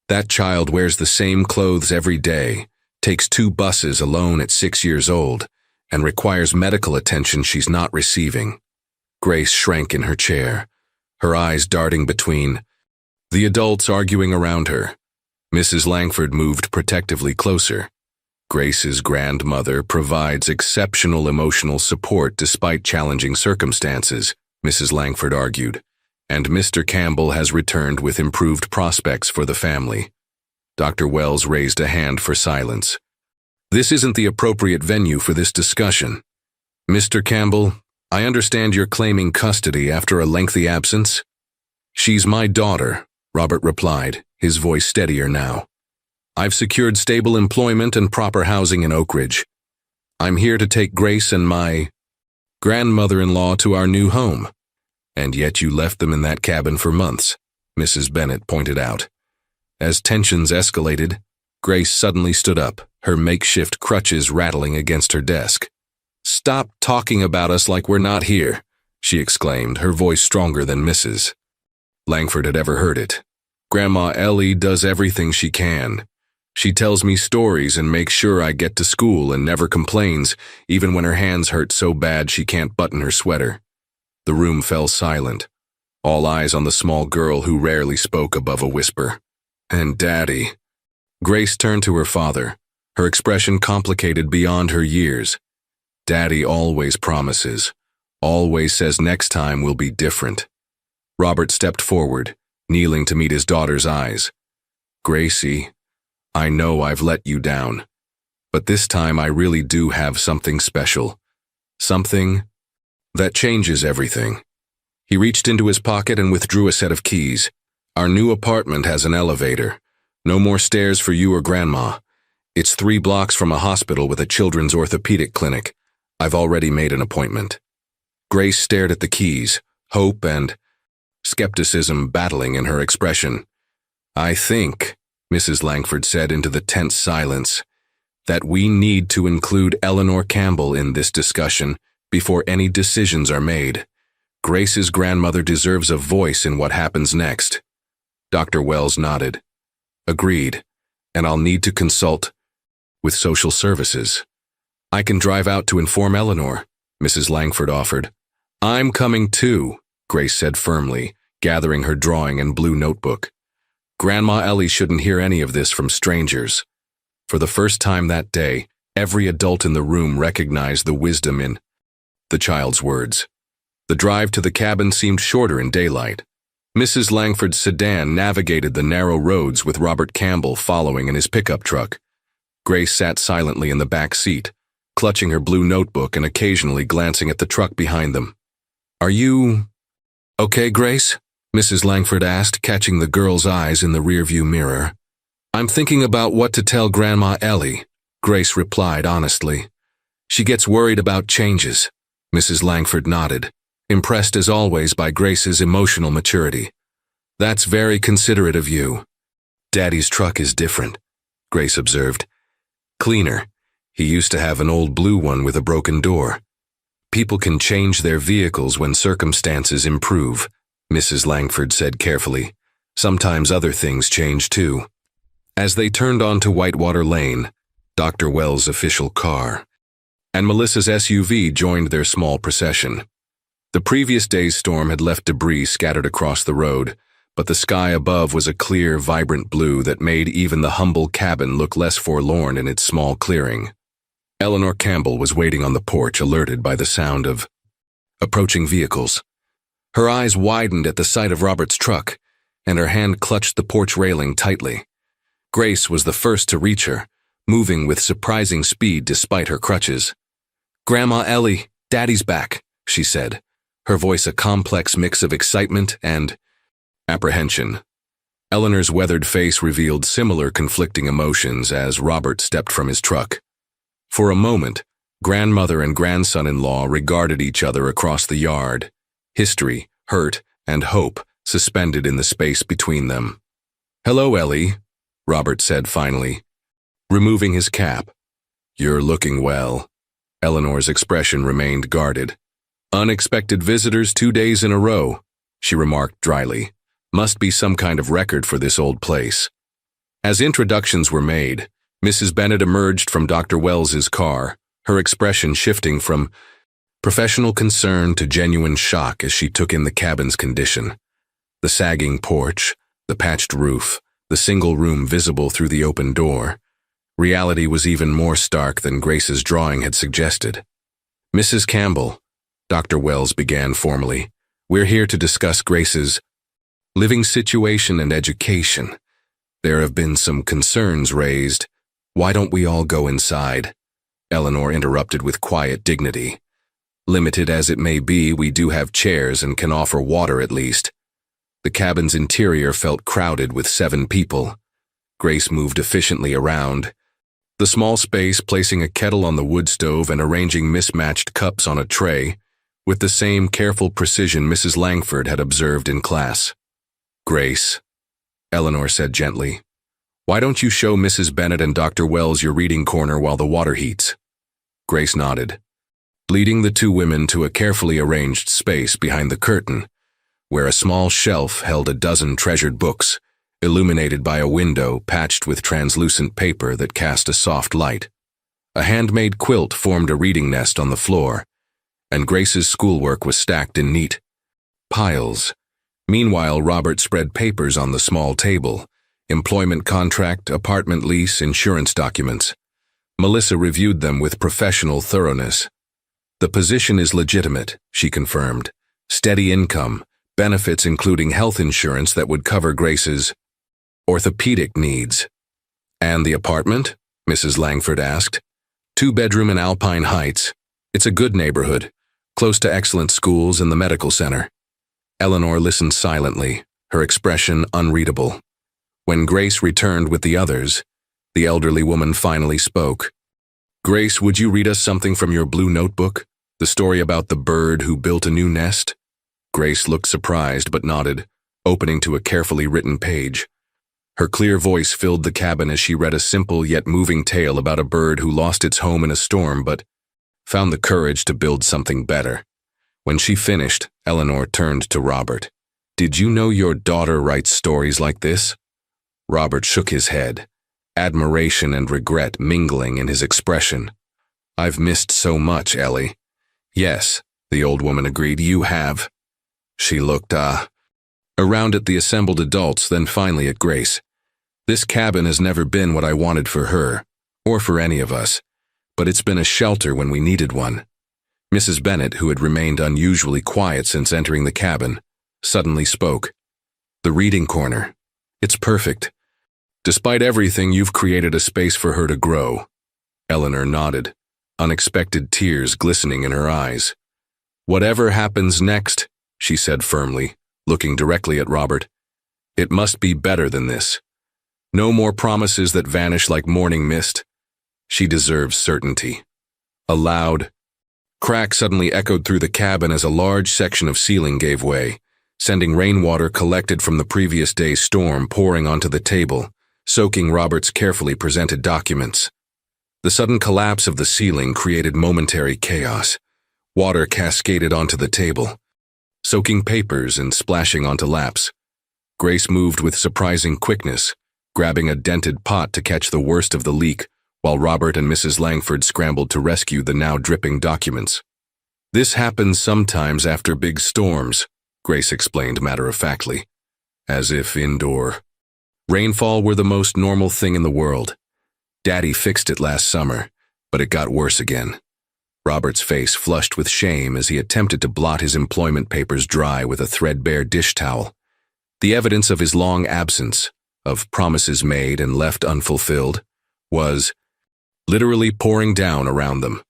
That child wears the same clothes every day, takes 2 buses alone at 6 years old, and requires medical attention she's not receiving. Grace shrank in her chair, her eyes darting between the adults arguing around her. Mrs. Langford moved protectively closer. Grace's grandmother provides exceptional emotional support despite challenging circumstances, Mrs. Langford argued, "and Mr. Campbell has returned with improved prospects for the family." Dr. Wells raised a hand for silence. "This isn't the appropriate venue for this discussion. Mr. Campbell, I understand you're claiming custody after a lengthy absence?" "She's my daughter," Robert replied, his voice steadier now. "I've secured stable employment and proper housing in Oak Ridge. I'm here to take Grace and my grandmother-in-law to our new home." "And yet you left them in that cabin for months," Mrs. Bennett pointed out. As tensions escalated, Grace suddenly stood up, her makeshift crutches rattling against her desk. "Stop talking about us like we're not here," she exclaimed, her voice stronger than Mrs. Langford had ever heard it. "Grandma Ellie does everything she can. She tells me stories and makes sure I get to school and never complains, even when her hands hurt so bad she can't button her sweater." The room fell silent, all eyes on the small girl who rarely spoke above a whisper. "And Daddy." Grace turned to her father, her expression complicated beyond her years. "Daddy always promises, always says next time will be different." Robert stepped forward, kneeling to meet his daughter's eyes. "Gracie, I know I've let you down, but this time I really do have something special. Something that changes everything." He reached into his pocket and withdrew a set of keys. "Our new apartment has an elevator. No more stairs for you or Grandma. It's 3 blocks from a hospital with a children's orthopedic clinic. I've already made an appointment." Grace stared at the keys, hope and skepticism battling in her expression. "I think," Mrs. Langford said into the tense silence, "that we need to include Eleanor Campbell in this discussion before any decisions are made. Grace's grandmother deserves a voice in what happens next." Dr. Wells nodded. "Agreed, and I'll need to consult with social services." "I can drive out to inform Eleanor," Mrs. Langford offered. "I'm coming too," Grace said firmly, gathering her drawing and blue notebook. Grandma Ellie shouldn't hear any of this from strangers. For the first time that day, every adult in the room recognized the wisdom in the child's words. The drive to the cabin seemed shorter in daylight. Mrs. Langford's sedan navigated the narrow roads with Robert Campbell following in his pickup truck. Grace sat silently in the back seat, clutching her blue notebook and occasionally glancing at the truck behind them. "Are you okay, Grace?" Mrs. Langford asked, catching the girl's eyes in the rearview mirror. "I'm thinking about what to tell Grandma Ellie," Grace replied honestly. "She gets worried about changes." Mrs. Langford nodded, impressed as always by Grace's emotional maturity. "That's very considerate of you." "Daddy's truck is different," Grace observed. "Cleaner. He used to have an old blue one with a broken door." "People can change their vehicles when circumstances improve," Mrs. Langford said carefully. "Sometimes other things change too." As they turned onto Whitewater Lane, Dr. Wells' official car, and Melissa's SUV joined their small procession. The previous day's storm had left debris scattered across the road, but the sky above was a clear, vibrant blue that made even the humble cabin look less forlorn in its small clearing. Eleanor Campbell was waiting on the porch, alerted by the sound of approaching vehicles. Her eyes widened at the sight of Robert's truck, and her hand clutched the porch railing tightly. Grace was the first to reach her, moving with surprising speed despite her crutches. "Grandma Ellie, Daddy's back," she said, her voice a complex mix of excitement and apprehension. Eleanor's weathered face revealed similar conflicting emotions as Robert stepped from his truck. For a moment, grandmother and grandson-in-law regarded each other across the yard, history, hurt, and hope suspended in the space between them. "Hello, Ellie," Robert said finally, removing his cap. "You're looking well." Eleanor's expression remained guarded. "Unexpected visitors 2 days in a row," she remarked dryly. "Must be some kind of record for this old place." As introductions were made, Mrs. Bennett emerged from Dr. Wells's car, her expression shifting from professional concern to genuine shock as she took in the cabin's condition. The sagging porch, the patched roof, the single room visible through the open door. Reality was even more stark than Grace's drawing had suggested. "Mrs. Campbell," Dr. Wells began formally, We're here to discuss Grace's living situation and education. There have been some concerns raised. Why don't we all go inside? Eleanor interrupted with quiet dignity. Limited as it may be, we do have chairs and can offer water at least. The cabin's interior felt crowded with 7 people. Grace moved efficiently around the small space, placing a kettle on the wood stove and arranging mismatched cups on a tray, with the same careful precision Mrs. Langford had observed in class. Grace, Eleanor said gently, why don't you show Mrs. Bennet and Dr. Wells your reading corner while the water heats? Grace nodded, leading the 2 women to a carefully arranged space behind the curtain, where a small shelf held a dozen treasured books, illuminated by a window patched with translucent paper that cast a soft light. A handmade quilt formed a reading nest on the floor, and Grace's schoolwork was stacked in neat piles. Meanwhile, Robert spread papers on the small table: employment contract, apartment lease, insurance documents. Melissa reviewed them with professional thoroughness. The position is legitimate, she confirmed. Steady income, benefits including health insurance that would cover Grace's orthopedic needs. And the apartment? Mrs. Langford asked. 2-bedroom in Alpine Heights. It's a good neighborhood, close to excellent schools and the medical center. Eleanor listened silently, her expression unreadable. When Grace returned with the others, the elderly woman finally spoke. Grace, would you read us something from your blue notebook? The story about the bird who built a new nest? Grace looked surprised but nodded, opening to a carefully written page. Her clear voice filled the cabin as she read a simple yet moving tale about a bird who lost its home in a storm but found the courage to build something better. When she finished, Eleanor turned to Robert. Did you know your daughter writes stories like this? Robert shook his head, admiration and regret mingling in his expression. I've missed so much, Ellie. Yes, the old woman agreed, you have. She looked, around at the assembled adults, then finally at Grace. This cabin has never been what I wanted for her, or for any of us, but it's been a shelter when we needed one. Mrs. Bennet, who had remained unusually quiet since entering the cabin, suddenly spoke. The reading corner. It's perfect. Despite everything, you've created a space for her to grow. Eleanor nodded, unexpected tears glistening in her eyes. Whatever happens next, she said firmly, looking directly at Robert, it must be better than this. No more promises that vanish like morning mist. She deserves certainty. A loud crack suddenly echoed through the cabin as a large section of ceiling gave way, sending rainwater collected from the previous day's storm pouring onto the table, soaking Robert's carefully presented documents. The sudden collapse of the ceiling created momentary chaos. Water cascaded onto the table, soaking papers and splashing onto laps. Grace moved with surprising quickness, grabbing a dented pot to catch the worst of the leak, while Robert and Mrs. Langford scrambled to rescue the now dripping documents. This happens sometimes after big storms, Grace explained matter-of-factly, as if indoor rainfall were the most normal thing in the world. Daddy fixed it last summer, but it got worse again. Robert's face flushed with shame as he attempted to blot his employment papers dry with a threadbare dish towel. The evidence of his long absence, of promises made and left unfulfilled, was literally pouring down around them.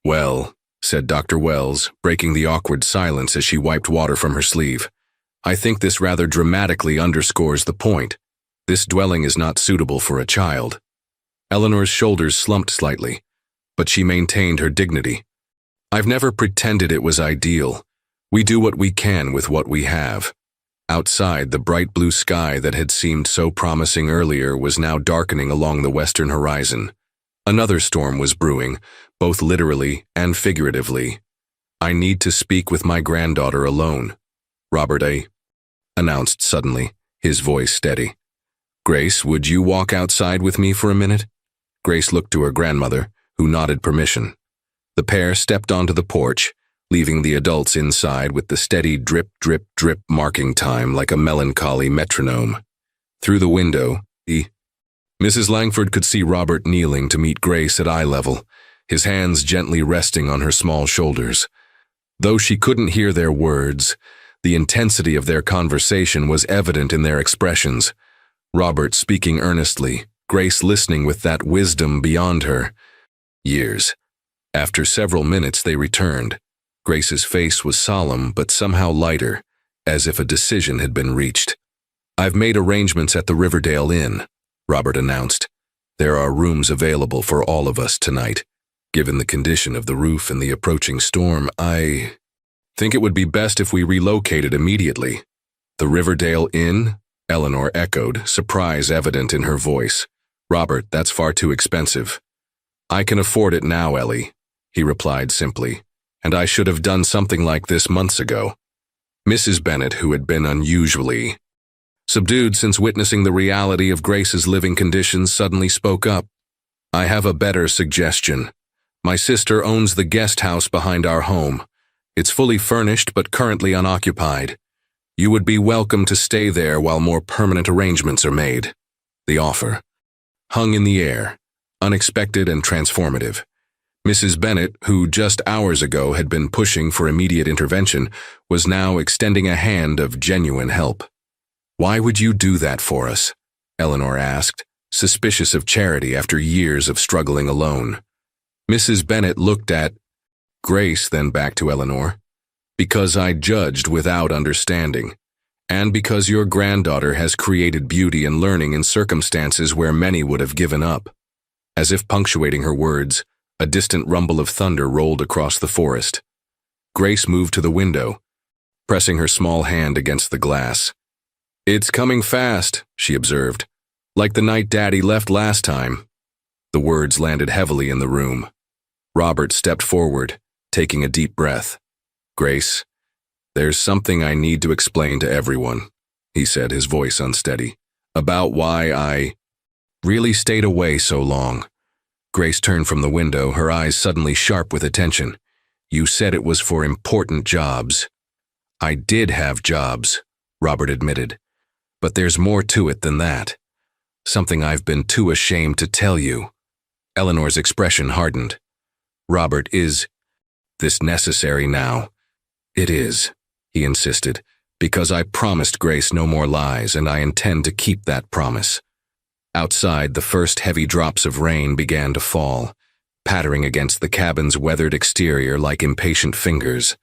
Well, said Dr. Wells, breaking the awkward silence as she wiped water from her sleeve, I think this rather dramatically underscores the point. This dwelling is not suitable for a child. Eleanor's shoulders slumped slightly, but she maintained her dignity. I've never pretended it was ideal. We do what we can with what we have. Outside, the bright blue sky that had seemed so promising earlier was now darkening along the western horizon. Another storm was brewing, both literally and figuratively. I need to speak with my granddaughter alone. Robert announced suddenly, his voice steady. Grace, would you walk outside with me for a minute? Grace looked to her grandmother, who nodded permission. The pair stepped onto the porch, leaving the adults inside with the steady drip, drip, drip marking time like a melancholy metronome. Through the window, Mrs. Langford could see Robert kneeling to meet Grace at eye level, his hands gently resting on her small shoulders. Though she couldn't hear their words, The intensity of their conversation was evident in their expressions. Robert speaking earnestly, Grace listening with that wisdom beyond her years. After several minutes they returned. Grace's face was solemn but somehow lighter, as if a decision had been reached. "I've made arrangements at the Riverdale Inn," Robert announced. "There are rooms available for all of us tonight. Given the condition of the roof and the approaching storm, I think it would be best if we relocated immediately." "The Riverdale Inn?" Eleanor echoed, surprise evident in her voice. "Robert, that's far too expensive." "I can afford it now, Ellie," he replied simply, "and I should have done something like this months ago." Mrs. Bennet, who had been unusually subdued since witnessing the reality of Grace's living conditions, suddenly spoke up. "I have a better suggestion. My sister owns the guest house behind our home. It's fully furnished but currently unoccupied. You would be welcome to stay there while more permanent arrangements are made." The offer hung in the air, unexpected and transformative. Mrs. Bennet, who just hours ago had been pushing for immediate intervention, was now extending a hand of genuine help. "Why would you do that for us?" Eleanor asked, suspicious of charity after years of struggling alone. Mrs. Bennet looked at Grace, then back to Eleanor. "Because I judged without understanding, and because your granddaughter has created beauty and learning in circumstances where many would have given up." As if punctuating her words, a distant rumble of thunder rolled across the forest. Grace moved to the window, pressing her small hand against the glass. "It's coming fast," she observed, "like the night Daddy left last time." The words landed heavily in the room. Robert stepped forward, taking a deep breath. "Grace, there's something I need to explain to everyone," he said, his voice unsteady, "about why I really stayed away so long." Grace turned from the window, her eyes suddenly sharp with attention. "You said it was for important jobs." "I did have jobs," Robert admitted, "but there's more to it than that. Something I've been too ashamed to tell you." Eleanor's expression hardened. "Robert, is this necessary now?" "It is," he insisted, "because I promised Grace no more lies, and I intend to keep that promise." Outside, the first heavy drops of rain began to fall, pattering against the cabin's weathered exterior like impatient fingers.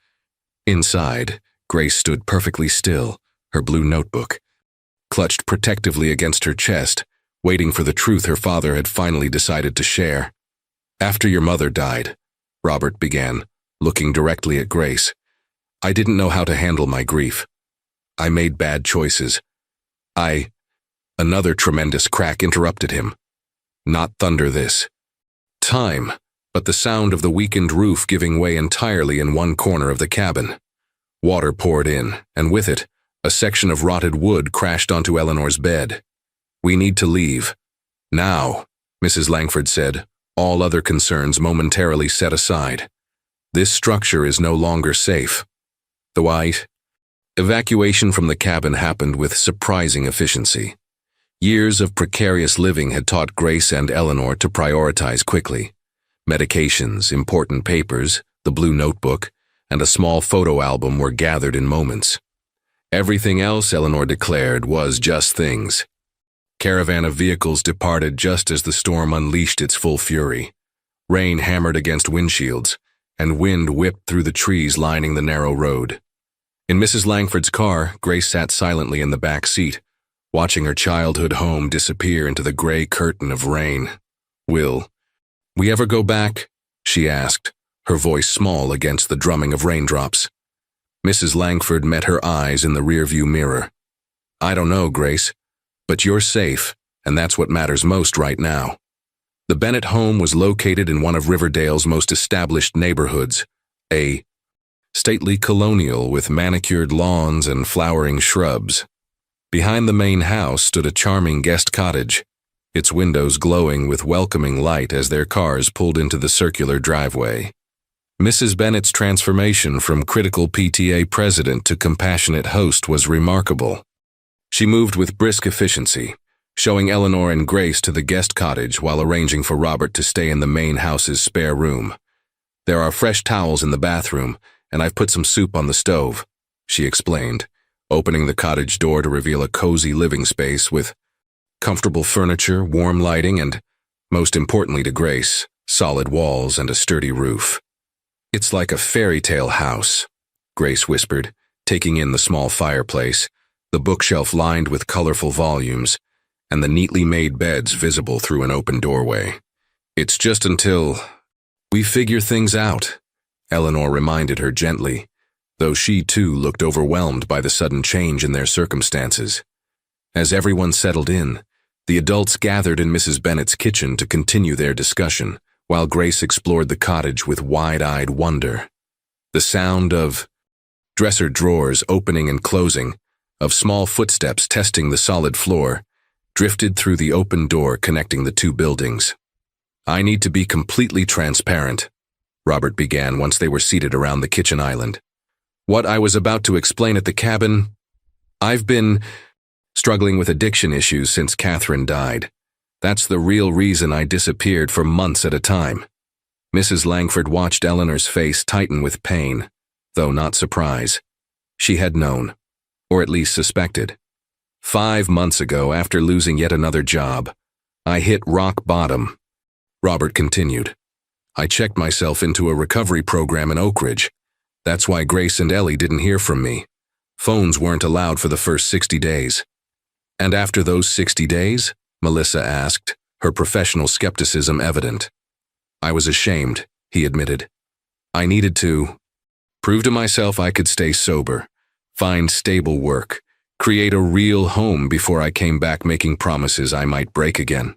Inside, Grace stood perfectly still, her blue notebook clutched protectively against her chest, waiting for the truth her father had finally decided to share. "After your mother died," Robert began, looking directly at Grace, "I didn't know how to handle my grief. I made bad choices. Another tremendous crack interrupted him. Not thunder this time, but the sound of the weakened roof giving way entirely in one corner of the cabin. Water poured in, and with it, a section of rotted wood crashed onto Eleanor's bed. "We need to leave. Now," Mrs. Langford said, all other concerns momentarily set aside. "This structure is no longer safe." The evacuation from the cabin happened with surprising efficiency. Years of precarious living had taught Grace and Eleanor to prioritize quickly. Medications, important papers, the blue notebook, and a small photo album were gathered in moments. Everything else, Eleanor declared, was just things. Caravan of vehicles departed just as the storm unleashed its full fury. Rain hammered against windshields, and wind whipped through the trees lining the narrow road. In Mrs. Langford's car, Grace sat silently in the back seat, watching her childhood home disappear into the gray curtain of rain. "Will we ever go back?" she asked, her voice small against the drumming of raindrops. Mrs. Langford met her eyes in the rearview mirror. "I don't know, Grace, but you're safe, and that's what matters most right now." The Bennet home was located in one of Riverdale's most established neighborhoods, a stately colonial with manicured lawns and flowering shrubs. Behind the main house stood a charming guest cottage, its windows glowing with welcoming light as their cars pulled into the circular driveway. Mrs. Bennet's transformation from critical PTA president to compassionate host was remarkable. She moved with brisk efficiency, showing Eleanor and Grace to the guest cottage while arranging for Robert to stay in the main house's spare room. "There are fresh towels in the bathroom, and I've put some soup on the stove," she explained, opening the cottage door to reveal a cozy living space with comfortable furniture, warm lighting, and, most importantly to Grace, solid walls and a sturdy roof. "It's like a fairy tale house," Grace whispered, taking in the small fireplace, the bookshelf lined with colorful volumes, and the neatly made beds visible through an open doorway. "It's just until we figure things out," Eleanor reminded her gently, though she too looked overwhelmed by the sudden change in their circumstances. As everyone settled in, the adults gathered in Mrs. Bennet's kitchen to continue their discussion, while Grace explored the cottage with wide-eyed wonder. The sound of dresser drawers opening and closing, of small footsteps testing the solid floor, drifted through the open door connecting the two buildings. "I need to be completely transparent," Robert began once they were seated around the kitchen island. "What I was about to explain at the cabin, I've been struggling with addiction issues since Catherine died. That's the real reason I disappeared for months at a time." Mrs. Langford watched Eleanor's face tighten with pain, though not surprise. She had known, or at least suspected. 5 months ago, after losing yet another job, I hit rock bottom. Robert continued. "I checked myself into a recovery program in Oak Ridge. That's why Grace and Ellie didn't hear from me. Phones weren't allowed for the first 60 days. "And after those 60 days?" Melissa asked, her professional skepticism evident. "I was ashamed," he admitted. "I needed to prove to myself I could stay sober, find stable work, create a real home before I came back making promises I might break again."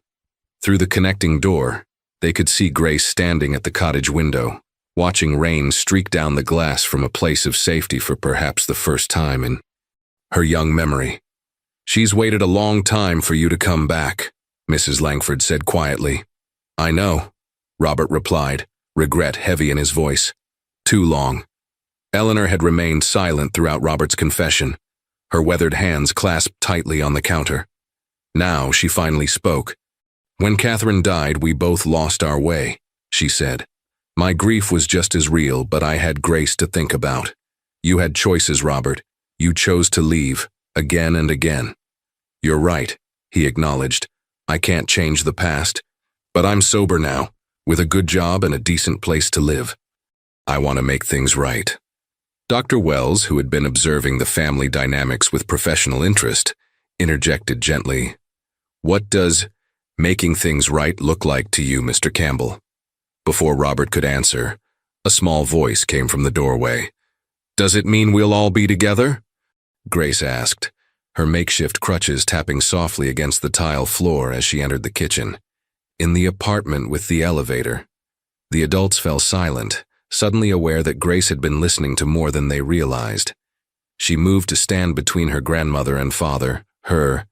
Through the connecting door, they could see Grace standing at the cottage window, watching rain streak down the glass from a place of safety for perhaps the first time in her young memory. "She's waited a long time for you to come back," Mrs. Langford said quietly. "I know," Robert replied, regret heavy in his voice. "Too long." Eleanor had remained silent throughout Robert's confession, her weathered hands clasped tightly on the counter. Now she finally spoke. "When Catherine died, we both lost our way," she said. "My grief was just as real, but I had Grace to think about. You had choices, Robert. You chose to leave, again and again." "You're right," he acknowledged. "I can't change the past, but I'm sober now, with a good job and a decent place to live. I want to make things right." Dr. Wells, who had been observing the family dynamics with professional interest, interjected gently. "What does making things right look like to you, Mr. Campbell?" Before Robert could answer, a small voice came from the doorway. "Does it mean we'll all be together?" Grace asked, her makeshift crutches tapping softly against the tile floor as she entered the kitchen. In the apartment with the elevator, the adults fell silent, suddenly aware that Grace had been listening to more than they realized. She moved to stand between her grandmother and father, her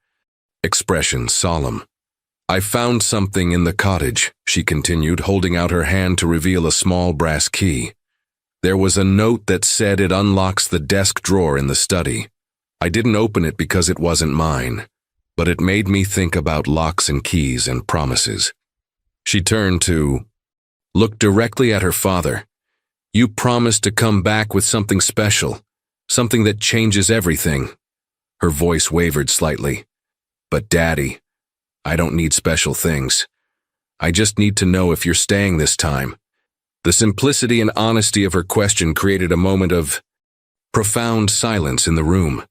expression solemn. "I found something in the cottage," she continued, holding out her hand to reveal a small brass key. "There was a note that said it unlocks the desk drawer in the study. I didn't open it because it wasn't mine, but it made me think about locks and keys and promises." She turned to look directly at her father. "You promised to come back with something special, something that changes everything." Her voice wavered slightly. "But Daddy, I don't need special things. I just need to know if you're staying this time." The simplicity and honesty of her question created a moment of profound silence in the room.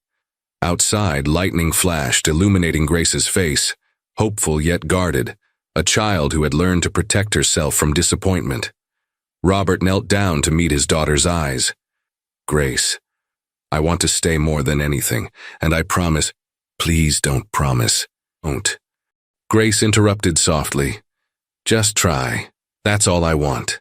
Outside, lightning flashed, illuminating Grace's face, hopeful yet guarded, a child who had learned to protect herself from disappointment. Robert knelt down to meet his daughter's eyes. "Grace, I want to stay more than anything, and I promise—" "Please don't promise. Don't." Grace interrupted softly. "Just try. That's all I want."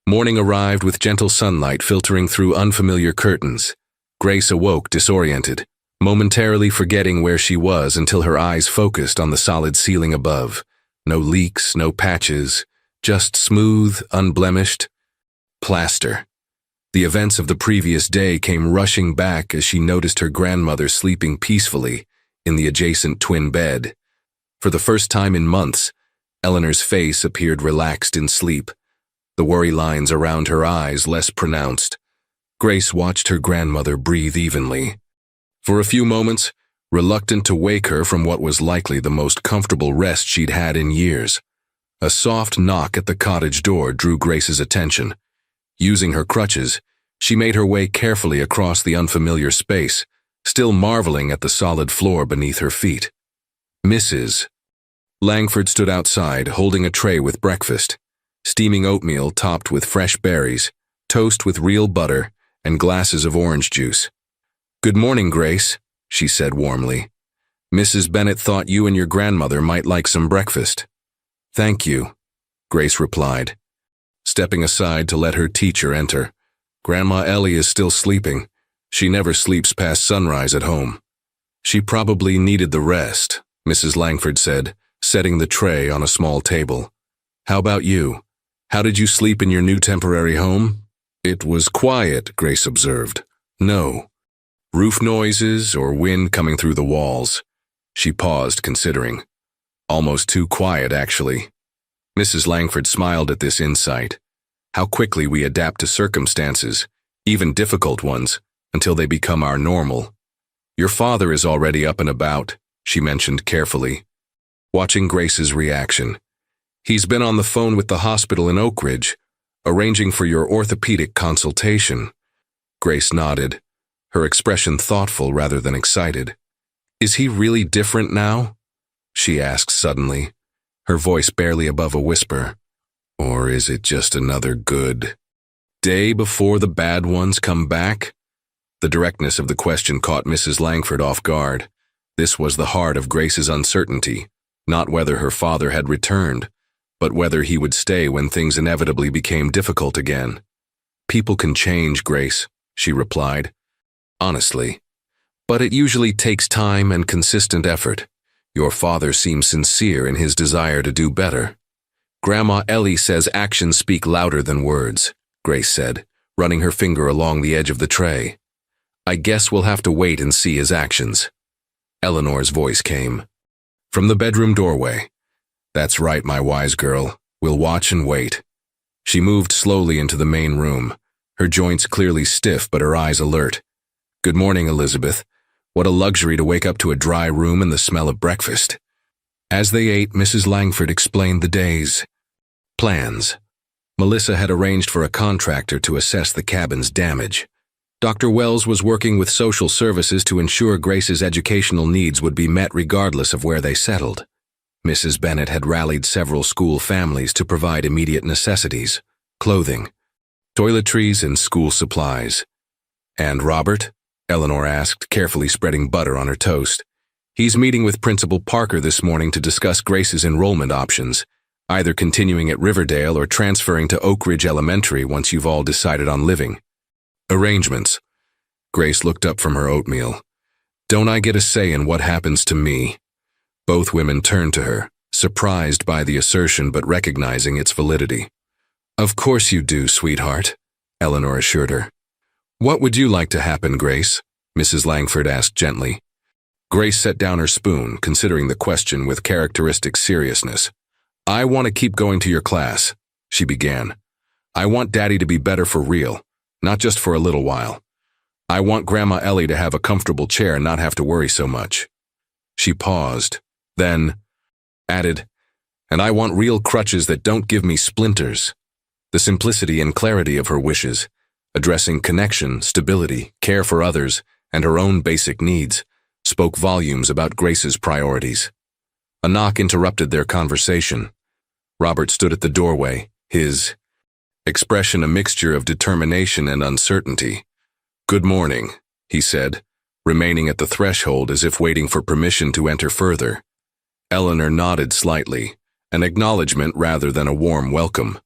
Morning arrived with gentle sunlight filtering through unfamiliar curtains. Grace awoke disoriented, momentarily forgetting where she was until her eyes focused on the solid ceiling above. No leaks, no patches, just smooth, unblemished plaster. The events of the previous day came rushing back as she noticed her grandmother sleeping peacefully in the adjacent twin bed. For the first time in months, Eleanor's face appeared relaxed in sleep, the worry lines around her eyes less pronounced. Grace watched her grandmother breathe evenly. For a few moments, reluctant to wake her from what was likely the most comfortable rest she'd had in years. A soft knock at the cottage door drew Grace's attention. Using her crutches, she made her way carefully across the unfamiliar space, still marveling at the solid floor beneath her feet. Mrs. Langford stood outside, holding a tray with breakfast, steaming oatmeal topped with fresh berries, toast with real butter, and glasses of orange juice. "Good morning, Grace," she said warmly. "Mrs. Bennet thought you and your grandmother might like some breakfast." "Thank you," Grace replied, stepping aside to let her teacher enter. "Grandma Ellie is still sleeping. She never sleeps past sunrise at home." "She probably needed the rest," Mrs. Langford said, setting the tray on a small table. "How about you? How did you sleep in your new temporary home?" "It was quiet," Grace observed. "No roof noises or wind coming through the walls." She paused, considering. "Almost too quiet, actually." Mrs. Langford smiled at this insight. How quickly we adapt to circumstances, even difficult ones, until they become our normal. "Your father is already up and about," she mentioned carefully, watching Grace's reaction. "He's been on the phone with the hospital in Oak Ridge, arranging for your orthopedic consultation." Grace nodded, her expression thoughtful rather than excited. "Is he really different now?" she asked suddenly, her voice barely above a whisper. "Or is it just another good day before the bad ones come back?" The directness of the question caught Mrs. Langford off guard. This was the heart of Grace's uncertainty, not whether her father had returned, but whether he would stay when things inevitably became difficult again. "People can change, Grace," she replied, honestly. "But it usually takes time and consistent effort. Your father seems sincere in his desire to do better." "Grandma Ellie says actions speak louder than words," Grace said, running her finger along the edge of the tray. "I guess we'll have to wait and see his actions." Eleanor's voice came from the bedroom doorway. "That's right, my wise girl. We'll watch and wait." She moved slowly into the main room, her joints clearly stiff but her eyes alert. "Good morning, Elizabeth. What a luxury to wake up to a dry room and the smell of breakfast." As they ate, Mrs. Langford explained the day's plans. Melissa had arranged for a contractor to assess the cabin's damage. Dr. Wells was working with social services to ensure Grace's educational needs would be met regardless of where they settled. Mrs. Bennet had rallied several school families to provide immediate necessities, clothing, toiletries, and school supplies. "And Robert?" Eleanor asked, carefully spreading butter on her toast. "He's meeting with Principal Parker this morning to discuss Grace's enrollment options, either continuing at Riverdale or transferring to Oak Ridge Elementary once you've all decided on living arrangements." Grace looked up from her oatmeal. "Don't I get a say in what happens to me?" Both women turned to her, surprised by the assertion but recognizing its validity. "Of course you do, sweetheart," Eleanor assured her. "What would you like to happen, Grace?" Mrs. Langford asked gently. Grace set down her spoon, considering the question with characteristic seriousness. "I want to keep going to your class," she began. "I want Daddy to be better for real, not just for a little while. I want Grandma Ellie to have a comfortable chair and not have to worry so much." She paused, then added, "And I want real crutches that don't give me splinters." The simplicity and clarity of her wishes, addressing connection, stability, care for others, and her own basic needs, spoke volumes about Grace's priorities. A knock interrupted their conversation. Robert stood at the doorway, his expression a mixture of determination and uncertainty. "Good morning," he said, remaining at the threshold as if waiting for permission to enter further. Eleanor nodded slightly, an acknowledgement rather than a warm welcome.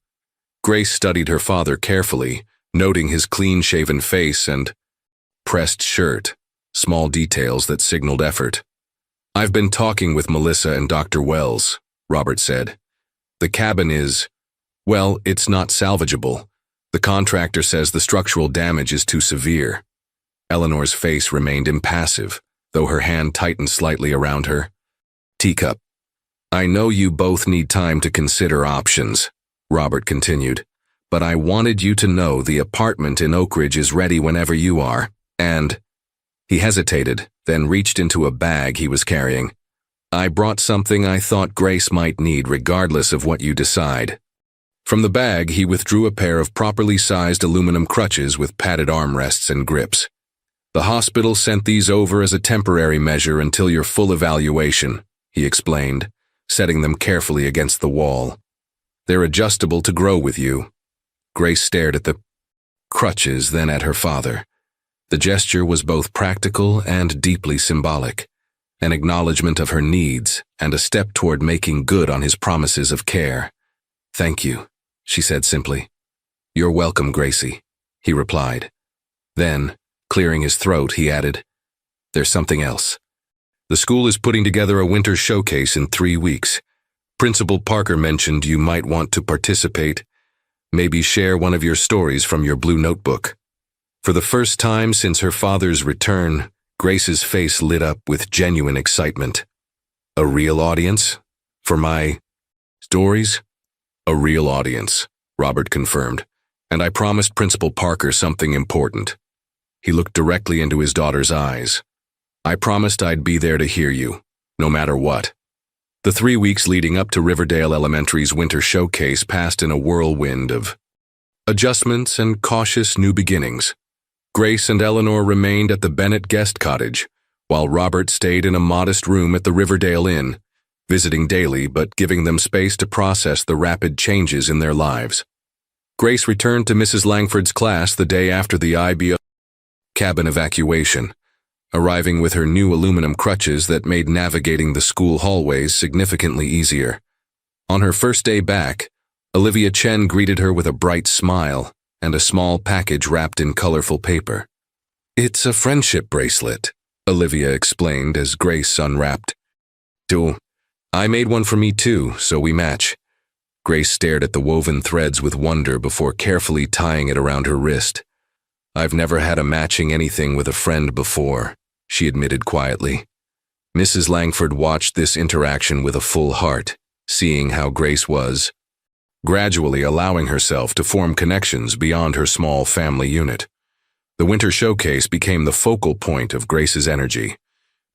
Grace studied her father carefully, noting his clean-shaven face and pressed shirt, small details that signaled effort. "I've been talking with Melissa and Dr. Wells," Robert said. "The cabin is, well, it's not salvageable. The contractor says the structural damage is too severe." Eleanor's face remained impassive, though her hand tightened slightly around her teacup. "I know you both need time to consider options," Robert continued, but I wanted you to know the apartment in Oak Ridge is ready whenever you are, and—" He hesitated, then reached into a bag he was carrying. "I brought something I thought Grace might need regardless of what you decide." From the bag, he withdrew a pair of properly sized aluminum crutches with padded armrests and grips. "The hospital sent these over as a temporary measure until your full evaluation," he explained, setting them carefully against the wall. "They're adjustable to grow with you." Grace stared at the crutches, then at her father. The gesture was both practical and deeply symbolic, an acknowledgement of her needs and a step toward making good on his promises of care. "Thank you," she said simply. "You're welcome, Gracie," he replied. Then, clearing his throat, he added, "There's something else. The school is putting together a winter showcase in 3 weeks. Principal Parker mentioned you might want to participate. Maybe share one of your stories from your blue notebook." For the first time since her father's return, Grace's face lit up with genuine excitement. "A real audience? For my stories?" "A real audience," Robert confirmed, "and I promised Principal Parker something important." He looked directly into his daughter's eyes. "I promised I'd be there to hear you, no matter what." The 3 weeks leading up to Riverdale Elementary's winter showcase passed in a whirlwind of adjustments and cautious new beginnings. Grace and Eleanor remained at the Bennett guest cottage, while Robert stayed in a modest room at the Riverdale Inn, visiting daily but giving them space to process the rapid changes in their lives. Grace returned to Mrs. Langford's class the day after the IBO cabin evacuation, arriving with her new aluminum crutches that made navigating the school hallways significantly easier. On her first day back, Olivia Chen greeted her with a bright smile and a small package wrapped in colorful paper. "It's a friendship bracelet," Olivia explained as Grace unwrapped. "I made one for me too, so we match." Grace stared at the woven threads with wonder before carefully tying it around her wrist. "I've never had a matching anything with a friend before," she admitted quietly. Mrs. Langford watched this interaction with a full heart, seeing how Grace was gradually allowing herself to form connections beyond her small family unit. The winter showcase became the focal point of Grace's energy.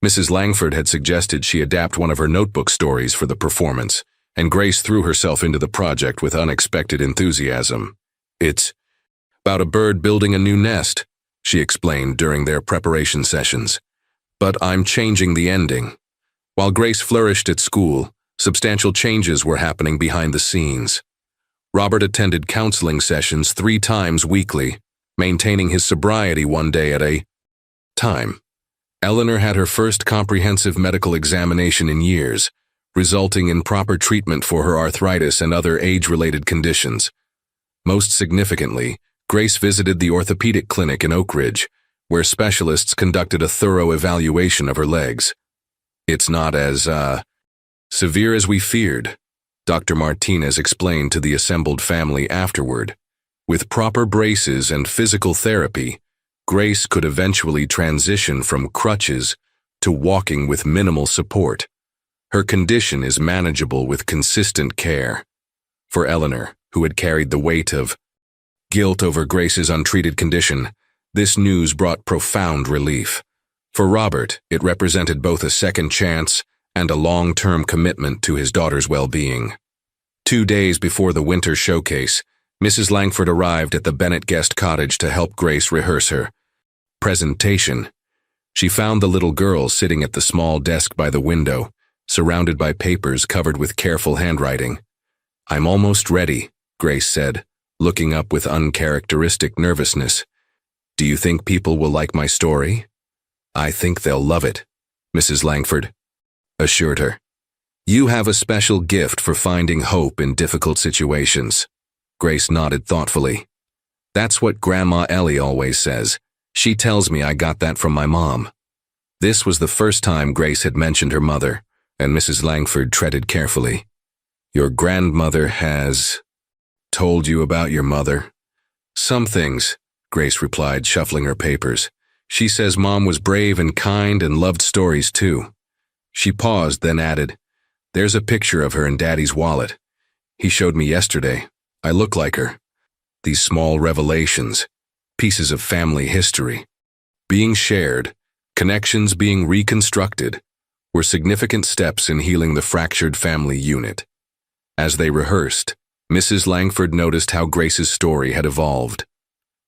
Mrs. Langford had suggested she adapt one of her notebook stories for the performance, and Grace threw herself into the project with unexpected enthusiasm. "It's about a bird building a new nest," she explained during their preparation sessions. "But I'm changing the ending." While Grace flourished at school, substantial changes were happening behind the scenes. Robert attended counseling sessions 3 times weekly, maintaining his sobriety one day at a time. Eleanor had her first comprehensive medical examination in years, resulting in proper treatment for her arthritis and other age-related conditions. Most significantly, Grace visited the orthopedic clinic in Oak Ridge, where specialists conducted a thorough evaluation of her legs. "It's not as, severe as we feared," Dr. Martinez explained to the assembled family afterward. "With proper braces and physical therapy, Grace could eventually transition from crutches to walking with minimal support. Her condition is manageable with consistent care." For Eleanor, who had carried the weight of guilt over Grace's untreated condition, this news brought profound relief. For Robert, it represented both a second chance and a long-term commitment to his daughter's well-being. 2 days before the winter showcase, Mrs. Langford arrived at the Bennett guest cottage to help Grace rehearse her presentation. She found the little girl sitting at the small desk by the window, surrounded by papers covered with careful handwriting. "I'm almost ready," Grace said, looking up with uncharacteristic nervousness. "Do you think people will like my story?" "I think they'll love it," Mrs. Langford assured her. "You have a special gift for finding hope in difficult situations." Grace nodded thoughtfully. "That's what Grandma Ellie always says. She tells me I got that from my mom." This was the first time Grace had mentioned her mother, and Mrs. Langford treaded carefully. "Your grandmother has told you about your mother?" "Some things," Grace replied, shuffling her papers. "She says Mom was brave and kind and loved stories too." She paused, then added, "There's a picture of her in Daddy's wallet. He showed me yesterday. I look like her." These small revelations, pieces of family history, being shared, connections being reconstructed, were significant steps in healing the fractured family unit. As they rehearsed, Mrs. Langford noticed how Grace's story had evolved.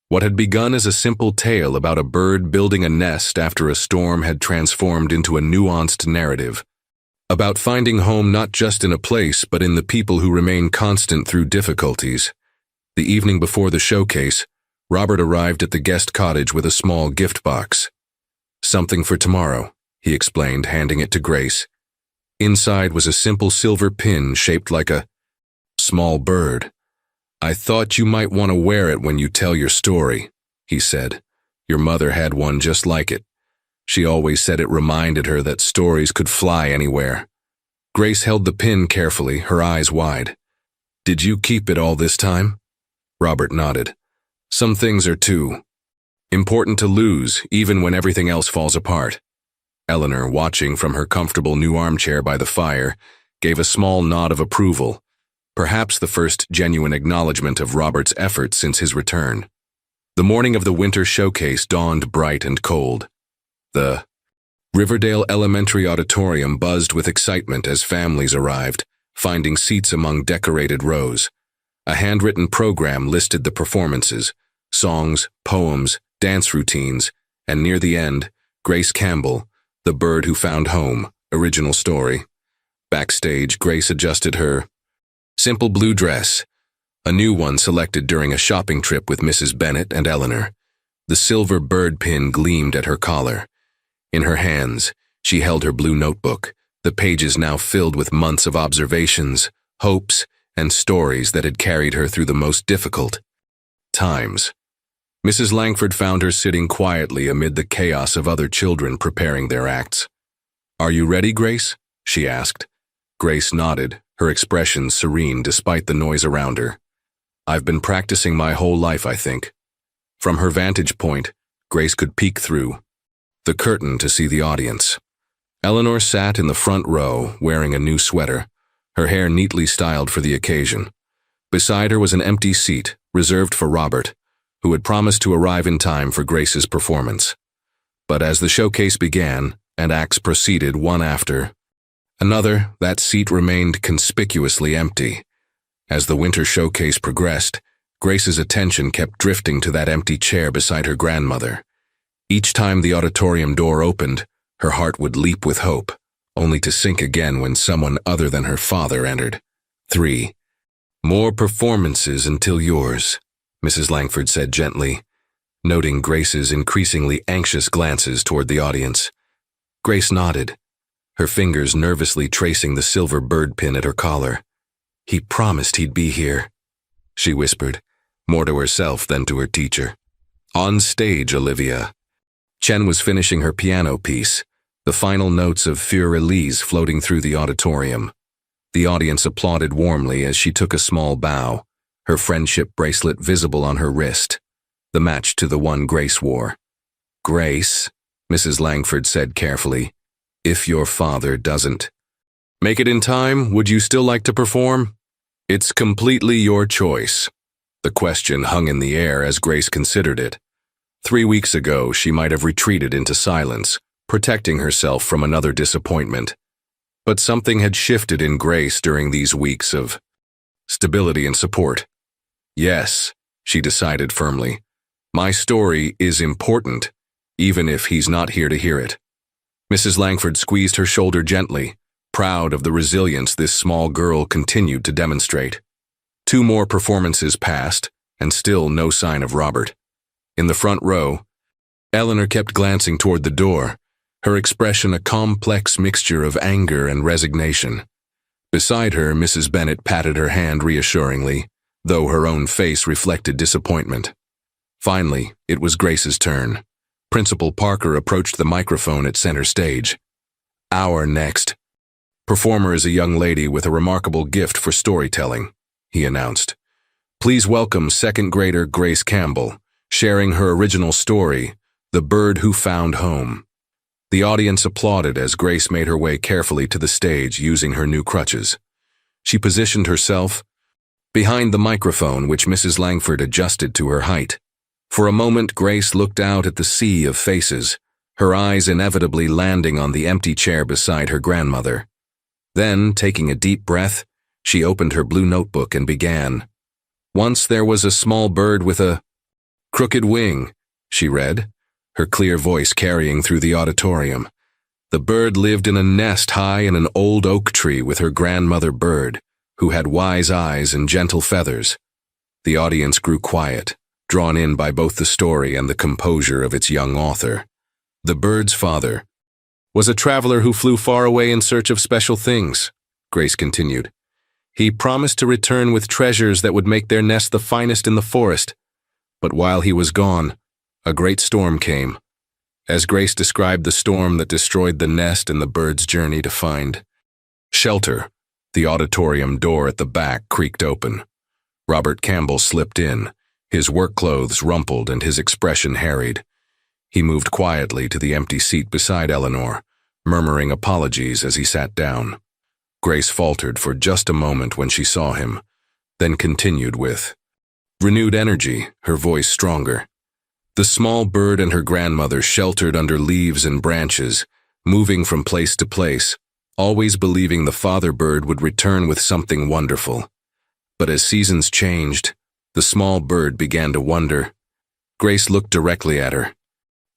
What had begun as a simple tale about a bird building a nest after a storm had transformed into a nuanced narrative, about finding home not just in a place but in the people who remain constant through difficulties. The evening before the showcase, Robert arrived at the guest cottage with a small gift box. "Something for tomorrow," he explained, handing it to Grace. Inside was a simple silver pin shaped like a small bird. "I thought you might want to wear it when you tell your story," he said. "Your mother had one just like it. She always said it reminded her that stories could fly anywhere." Grace held the pin carefully, her eyes wide. "Did you keep it all this time?" Robert nodded. "Some things are too important to lose, even when everything else falls apart." Eleanor, watching from her comfortable new armchair by the fire, gave a small nod of approval, perhaps the first genuine acknowledgement of Robert's efforts since his return. The morning of the winter showcase dawned bright and cold. The Riverdale Elementary Auditorium buzzed with excitement as families arrived, finding seats among decorated rows. A handwritten program listed the performances, songs, poems, dance routines, and near the end, Grace Campbell, The Bird Who Found Home, original story. Backstage, Grace adjusted her simple blue dress, a new one selected during a shopping trip with Mrs. Bennet and Eleanor. The silver bird pin gleamed at her collar. In her hands, she held her blue notebook, the pages now filled with months of observations, hopes, and stories that had carried her through the most difficult times. Mrs. Langford found her sitting quietly amid the chaos of other children preparing their acts. "Are you ready, Grace?" she asked. Grace nodded, her expression serene despite the noise around her. "I've been practicing my whole life, I think." From her vantage point, Grace could peek through the curtain to see the audience. Eleanor sat in the front row, wearing a new sweater, her hair neatly styled for the occasion. Beside her was an empty seat, reserved for Robert, who had promised to arrive in time for Grace's performance. But as the showcase began, and acts proceeded one after another, that seat remained conspicuously empty. As the winter showcase progressed, Grace's attention kept drifting to that empty chair beside her grandmother. Each time the auditorium door opened, her heart would leap with hope, only to sink again when someone other than her father entered. 3 more performances until yours," Mrs. Langford said gently, noting Grace's increasingly anxious glances toward the audience. Grace nodded, her fingers nervously tracing the silver bird pin at her collar. "He promised he'd be here," she whispered, more to herself than to her teacher. "On stage, Olivia." Chen was finishing her piano piece, the final notes of Fur Elise floating through the auditorium. The audience applauded warmly as she took a small bow, her friendship bracelet visible on her wrist, the match to the one Grace wore. "Grace," Mrs. Langford said carefully, "if your father doesn't make it in time, would you still like to perform? It's completely your choice." The question hung in the air as Grace considered it. 3 weeks ago, she might have retreated into silence, protecting herself from another disappointment. But something had shifted in Grace during these weeks of stability and support. "Yes," she decided firmly. "My story is important, even if he's not here to hear it." Mrs. Langford squeezed her shoulder gently, proud of the resilience this small girl continued to demonstrate. 2 more performances passed, and still no sign of Robert. In the front row, Eleanor kept glancing toward the door, her expression a complex mixture of anger and resignation. Beside her, Mrs. Bennet patted her hand reassuringly, though her own face reflected disappointment. Finally, it was Grace's turn. Principal Parker approached the microphone at center stage. "Our next performer is a young lady with a remarkable gift for storytelling," he announced. "Please welcome second grader Grace Campbell, sharing her original story, The Bird Who Found Home." The audience applauded as Grace made her way carefully to the stage using her new crutches. She positioned herself behind the microphone which Mrs. Langford adjusted to her height. For a moment, Grace looked out at the sea of faces, her eyes inevitably landing on the empty chair beside her grandmother. Then, taking a deep breath, she opened her blue notebook and began. "Once there was a small bird with a crooked wing," she read, her clear voice carrying through the auditorium. "The bird lived in a nest high in an old oak tree with her grandmother bird, who had wise eyes and gentle feathers." The audience grew quiet, drawn in by both the story and the composure of its young author. "The bird's father was a traveler who flew far away in search of special things," Grace continued. "He promised to return with treasures that would make their nest the finest in the forest. But while he was gone, a great storm came." As Grace described the storm that destroyed the nest and the bird's journey to find shelter, the auditorium door at the back creaked open. Robert Campbell slipped in, his work clothes rumpled and his expression harried. He moved quietly to the empty seat beside Eleanor, murmuring apologies as he sat down. Grace faltered for just a moment when she saw him, then continued with renewed energy, her voice stronger. "The small bird and her grandmother sheltered under leaves and branches, moving from place to place, always believing the father bird would return with something wonderful. But as seasons changed, the small bird began to wonder." Grace looked directly at her.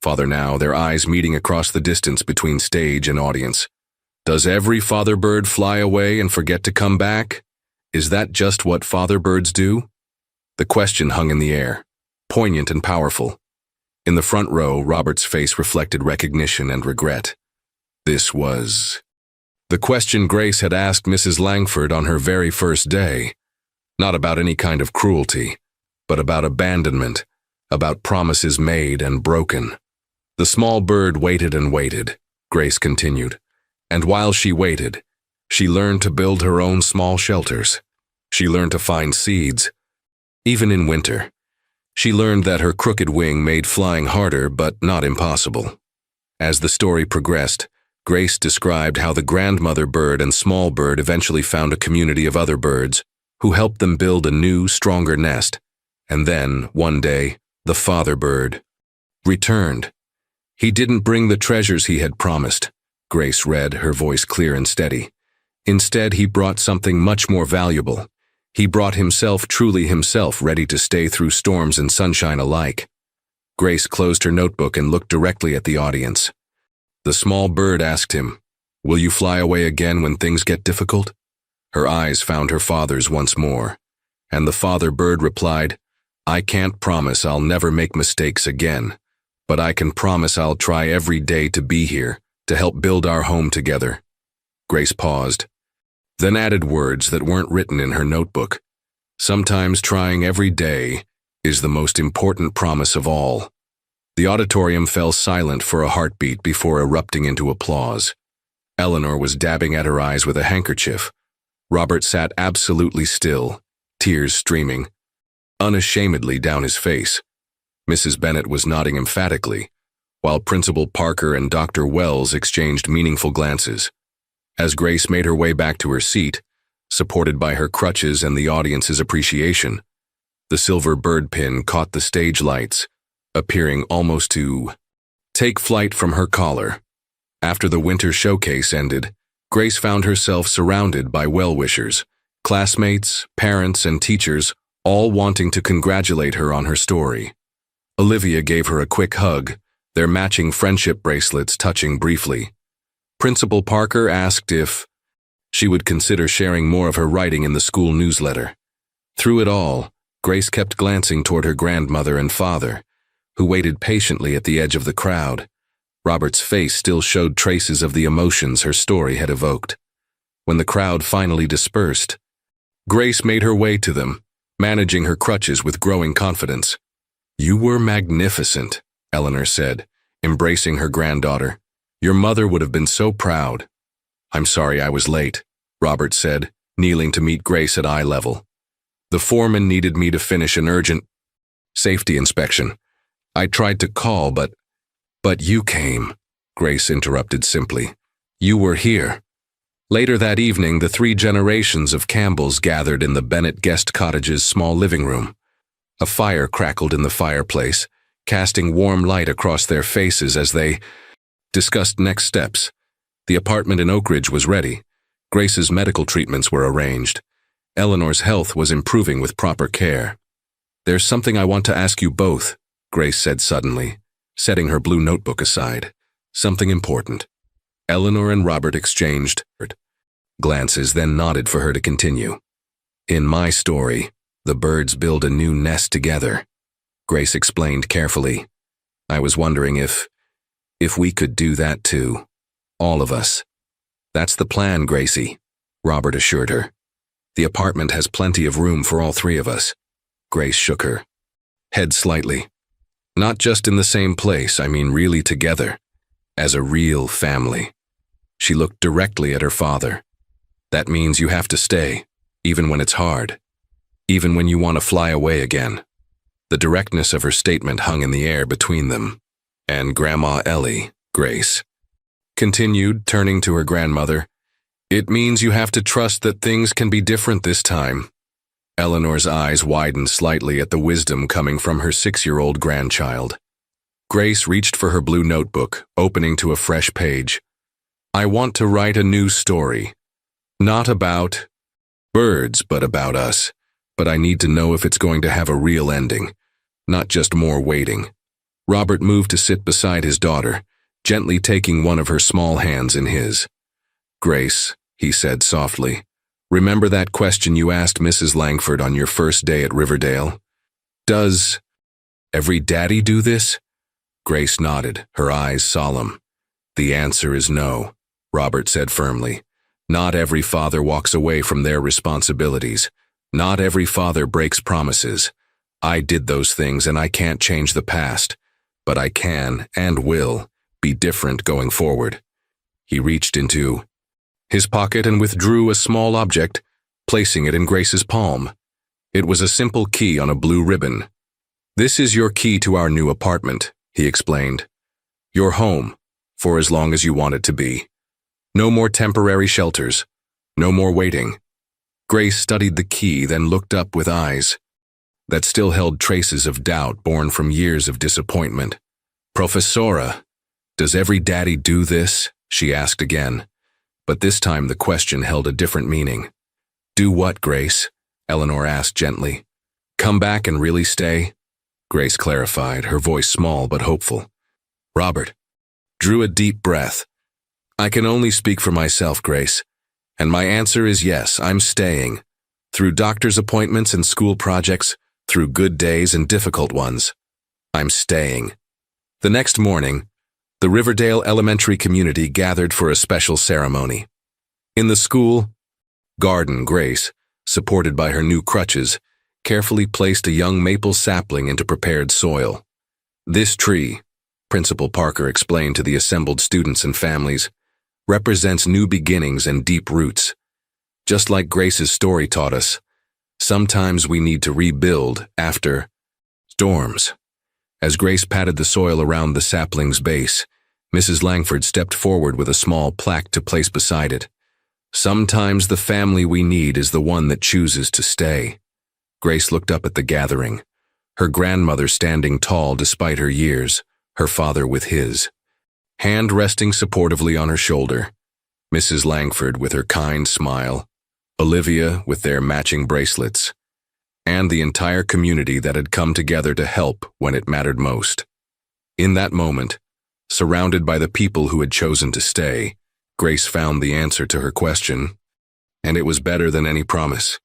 Father now, their eyes meeting across the distance between stage and audience. "Does every father bird fly away and forget to come back? Is that just what father birds do?" The question hung in the air, poignant and powerful. In the front row, Robert's face reflected recognition and regret. This was the question Grace had asked Mrs. Langford on her very first day. Not about any kind of cruelty, but about abandonment, about promises made and broken. "The small bird waited and waited," Grace continued. "And while she waited, she learned to build her own small shelters. She learned to find seeds, even in winter. She learned that her crooked wing made flying harder but not impossible." As the story progressed, Grace described how the grandmother bird and small bird eventually found a community of other birds who helped them build a new, stronger nest. And then, one day, the father bird returned. "He didn't bring the treasures he had promised," Grace read, her voice clear and steady. "Instead, he brought something much more valuable. He brought himself, truly himself, ready to stay through storms and sunshine alike." Grace closed her notebook and looked directly at the audience. The small bird asked him, "Will you fly away again when things get difficult?" Her eyes found her father's once more, and the father bird replied, "I can't promise I'll never make mistakes again, but I can promise I'll try every day to be here, to help build our home together." Grace paused, then added words that weren't written in her notebook. "Sometimes trying every day is the most important promise of all." The auditorium fell silent for a heartbeat before erupting into applause. Eleanor was dabbing at her eyes with a handkerchief. Robert sat absolutely still, tears streaming unashamedly down his face. Mrs. Bennet was nodding emphatically, while Principal Parker and Dr. Wells exchanged meaningful glances. As Grace made her way back to her seat, supported by her crutches and the audience's appreciation, the silver bird pin caught the stage lights, appearing almost to take flight from her collar. After the winter showcase ended, Grace found herself surrounded by well-wishers, classmates, parents, and teachers, all wanting to congratulate her on her story. Olivia gave her a quick hug, their matching friendship bracelets touching briefly. Principal Parker asked if she would consider sharing more of her writing in the school newsletter. Through it all, Grace kept glancing toward her grandmother and father, who waited patiently at the edge of the crowd. Robert's face still showed traces of the emotions her story had evoked. When the crowd finally dispersed, Grace made her way to them, managing her crutches with growing confidence. "You were magnificent," Eleanor said, embracing her granddaughter. "Your mother would have been so proud." "I'm sorry I was late," Robert said, kneeling to meet Grace at eye level. "The foreman needed me to finish an urgent safety inspection. I tried to call, but you came," Grace interrupted simply. "You were here." Later that evening, the 3 generations of Campbells gathered in the Bennett guest cottage's small living room. A fire crackled in the fireplace, casting warm light across their faces as they discussed next steps. The apartment in Oak Ridge was ready. Grace's medical treatments were arranged. Eleanor's health was improving with proper care. "There's something I want to ask you both," Grace said suddenly, setting her blue notebook aside. "Something important." Eleanor and Robert exchanged glances, then nodded for her to continue. "In my story, the birds build a new nest together," Grace explained carefully. "I was wondering if we could do that too. All of us." "That's the plan, Gracie," Robert assured her. "The apartment has plenty of room for all 3 of us." Grace shook her head slightly. "Not just in the same place, I mean really together, as a real family." She looked directly at her father. "That means you have to stay, even when it's hard, even when you want to fly away again." The directness of her statement hung in the air between them. "And Grandma Ellie," Grace continued, turning to her grandmother, "it means you have to trust that things can be different this time." Eleanor's eyes widened slightly at the wisdom coming from her 6-year-old grandchild. Grace reached for her blue notebook, opening to a fresh page. "I want to write a new story. Not about birds, but about us. But I need to know if it's going to have a real ending, not just more waiting." Robert moved to sit beside his daughter, gently taking one of her small hands in his. "Grace," he said softly, "remember that question you asked Mrs. Langford on your first day at Riverdale? Does every daddy do this?" Grace nodded, her eyes solemn. "The answer is no," Robert said firmly. "Not every father walks away from their responsibilities. Not every father breaks promises. I did those things and I can't change the past, but I can and will be different going forward." He reached into his pocket and withdrew a small object, placing it in Grace's palm. It was a simple key on a blue ribbon. "This is your key to our new apartment," he explained. "Your home, for as long as you want it to be. No more temporary shelters. No more waiting." Grace studied the key, then looked up with eyes that still held traces of doubt born from years of disappointment. "Professora, does every daddy do this?" she asked again. But this time the question held a different meaning. "Do what, Grace?" Eleanor asked gently. "Come back and really stay?" Grace clarified, her voice small but hopeful. Robert drew a deep breath. "I can only speak for myself, Grace, and my answer is yes, I'm staying. Through doctor's appointments and school projects, through good days and difficult ones. I'm staying." The next morning, the Riverdale elementary community gathered for a special ceremony. In the school garden, Grace, supported by her new crutches, carefully placed a young maple sapling into prepared soil. "This tree," Principal Parker explained to the assembled students and families, "represents new beginnings and deep roots. Just like Grace's story taught us, sometimes we need to rebuild after storms." As Grace patted the soil around the sapling's base, Mrs. Langford stepped forward with a small plaque to place beside it. "Sometimes the family we need is the one that chooses to stay." Grace looked up at the gathering, her grandmother standing tall despite her years, her father with his hand resting supportively on her shoulder, Mrs. Langford with her kind smile, Olivia with their matching bracelets, and the entire community that had come together to help when it mattered most. In that moment, surrounded by the people who had chosen to stay, Grace found the answer to her question, and it was better than any promise.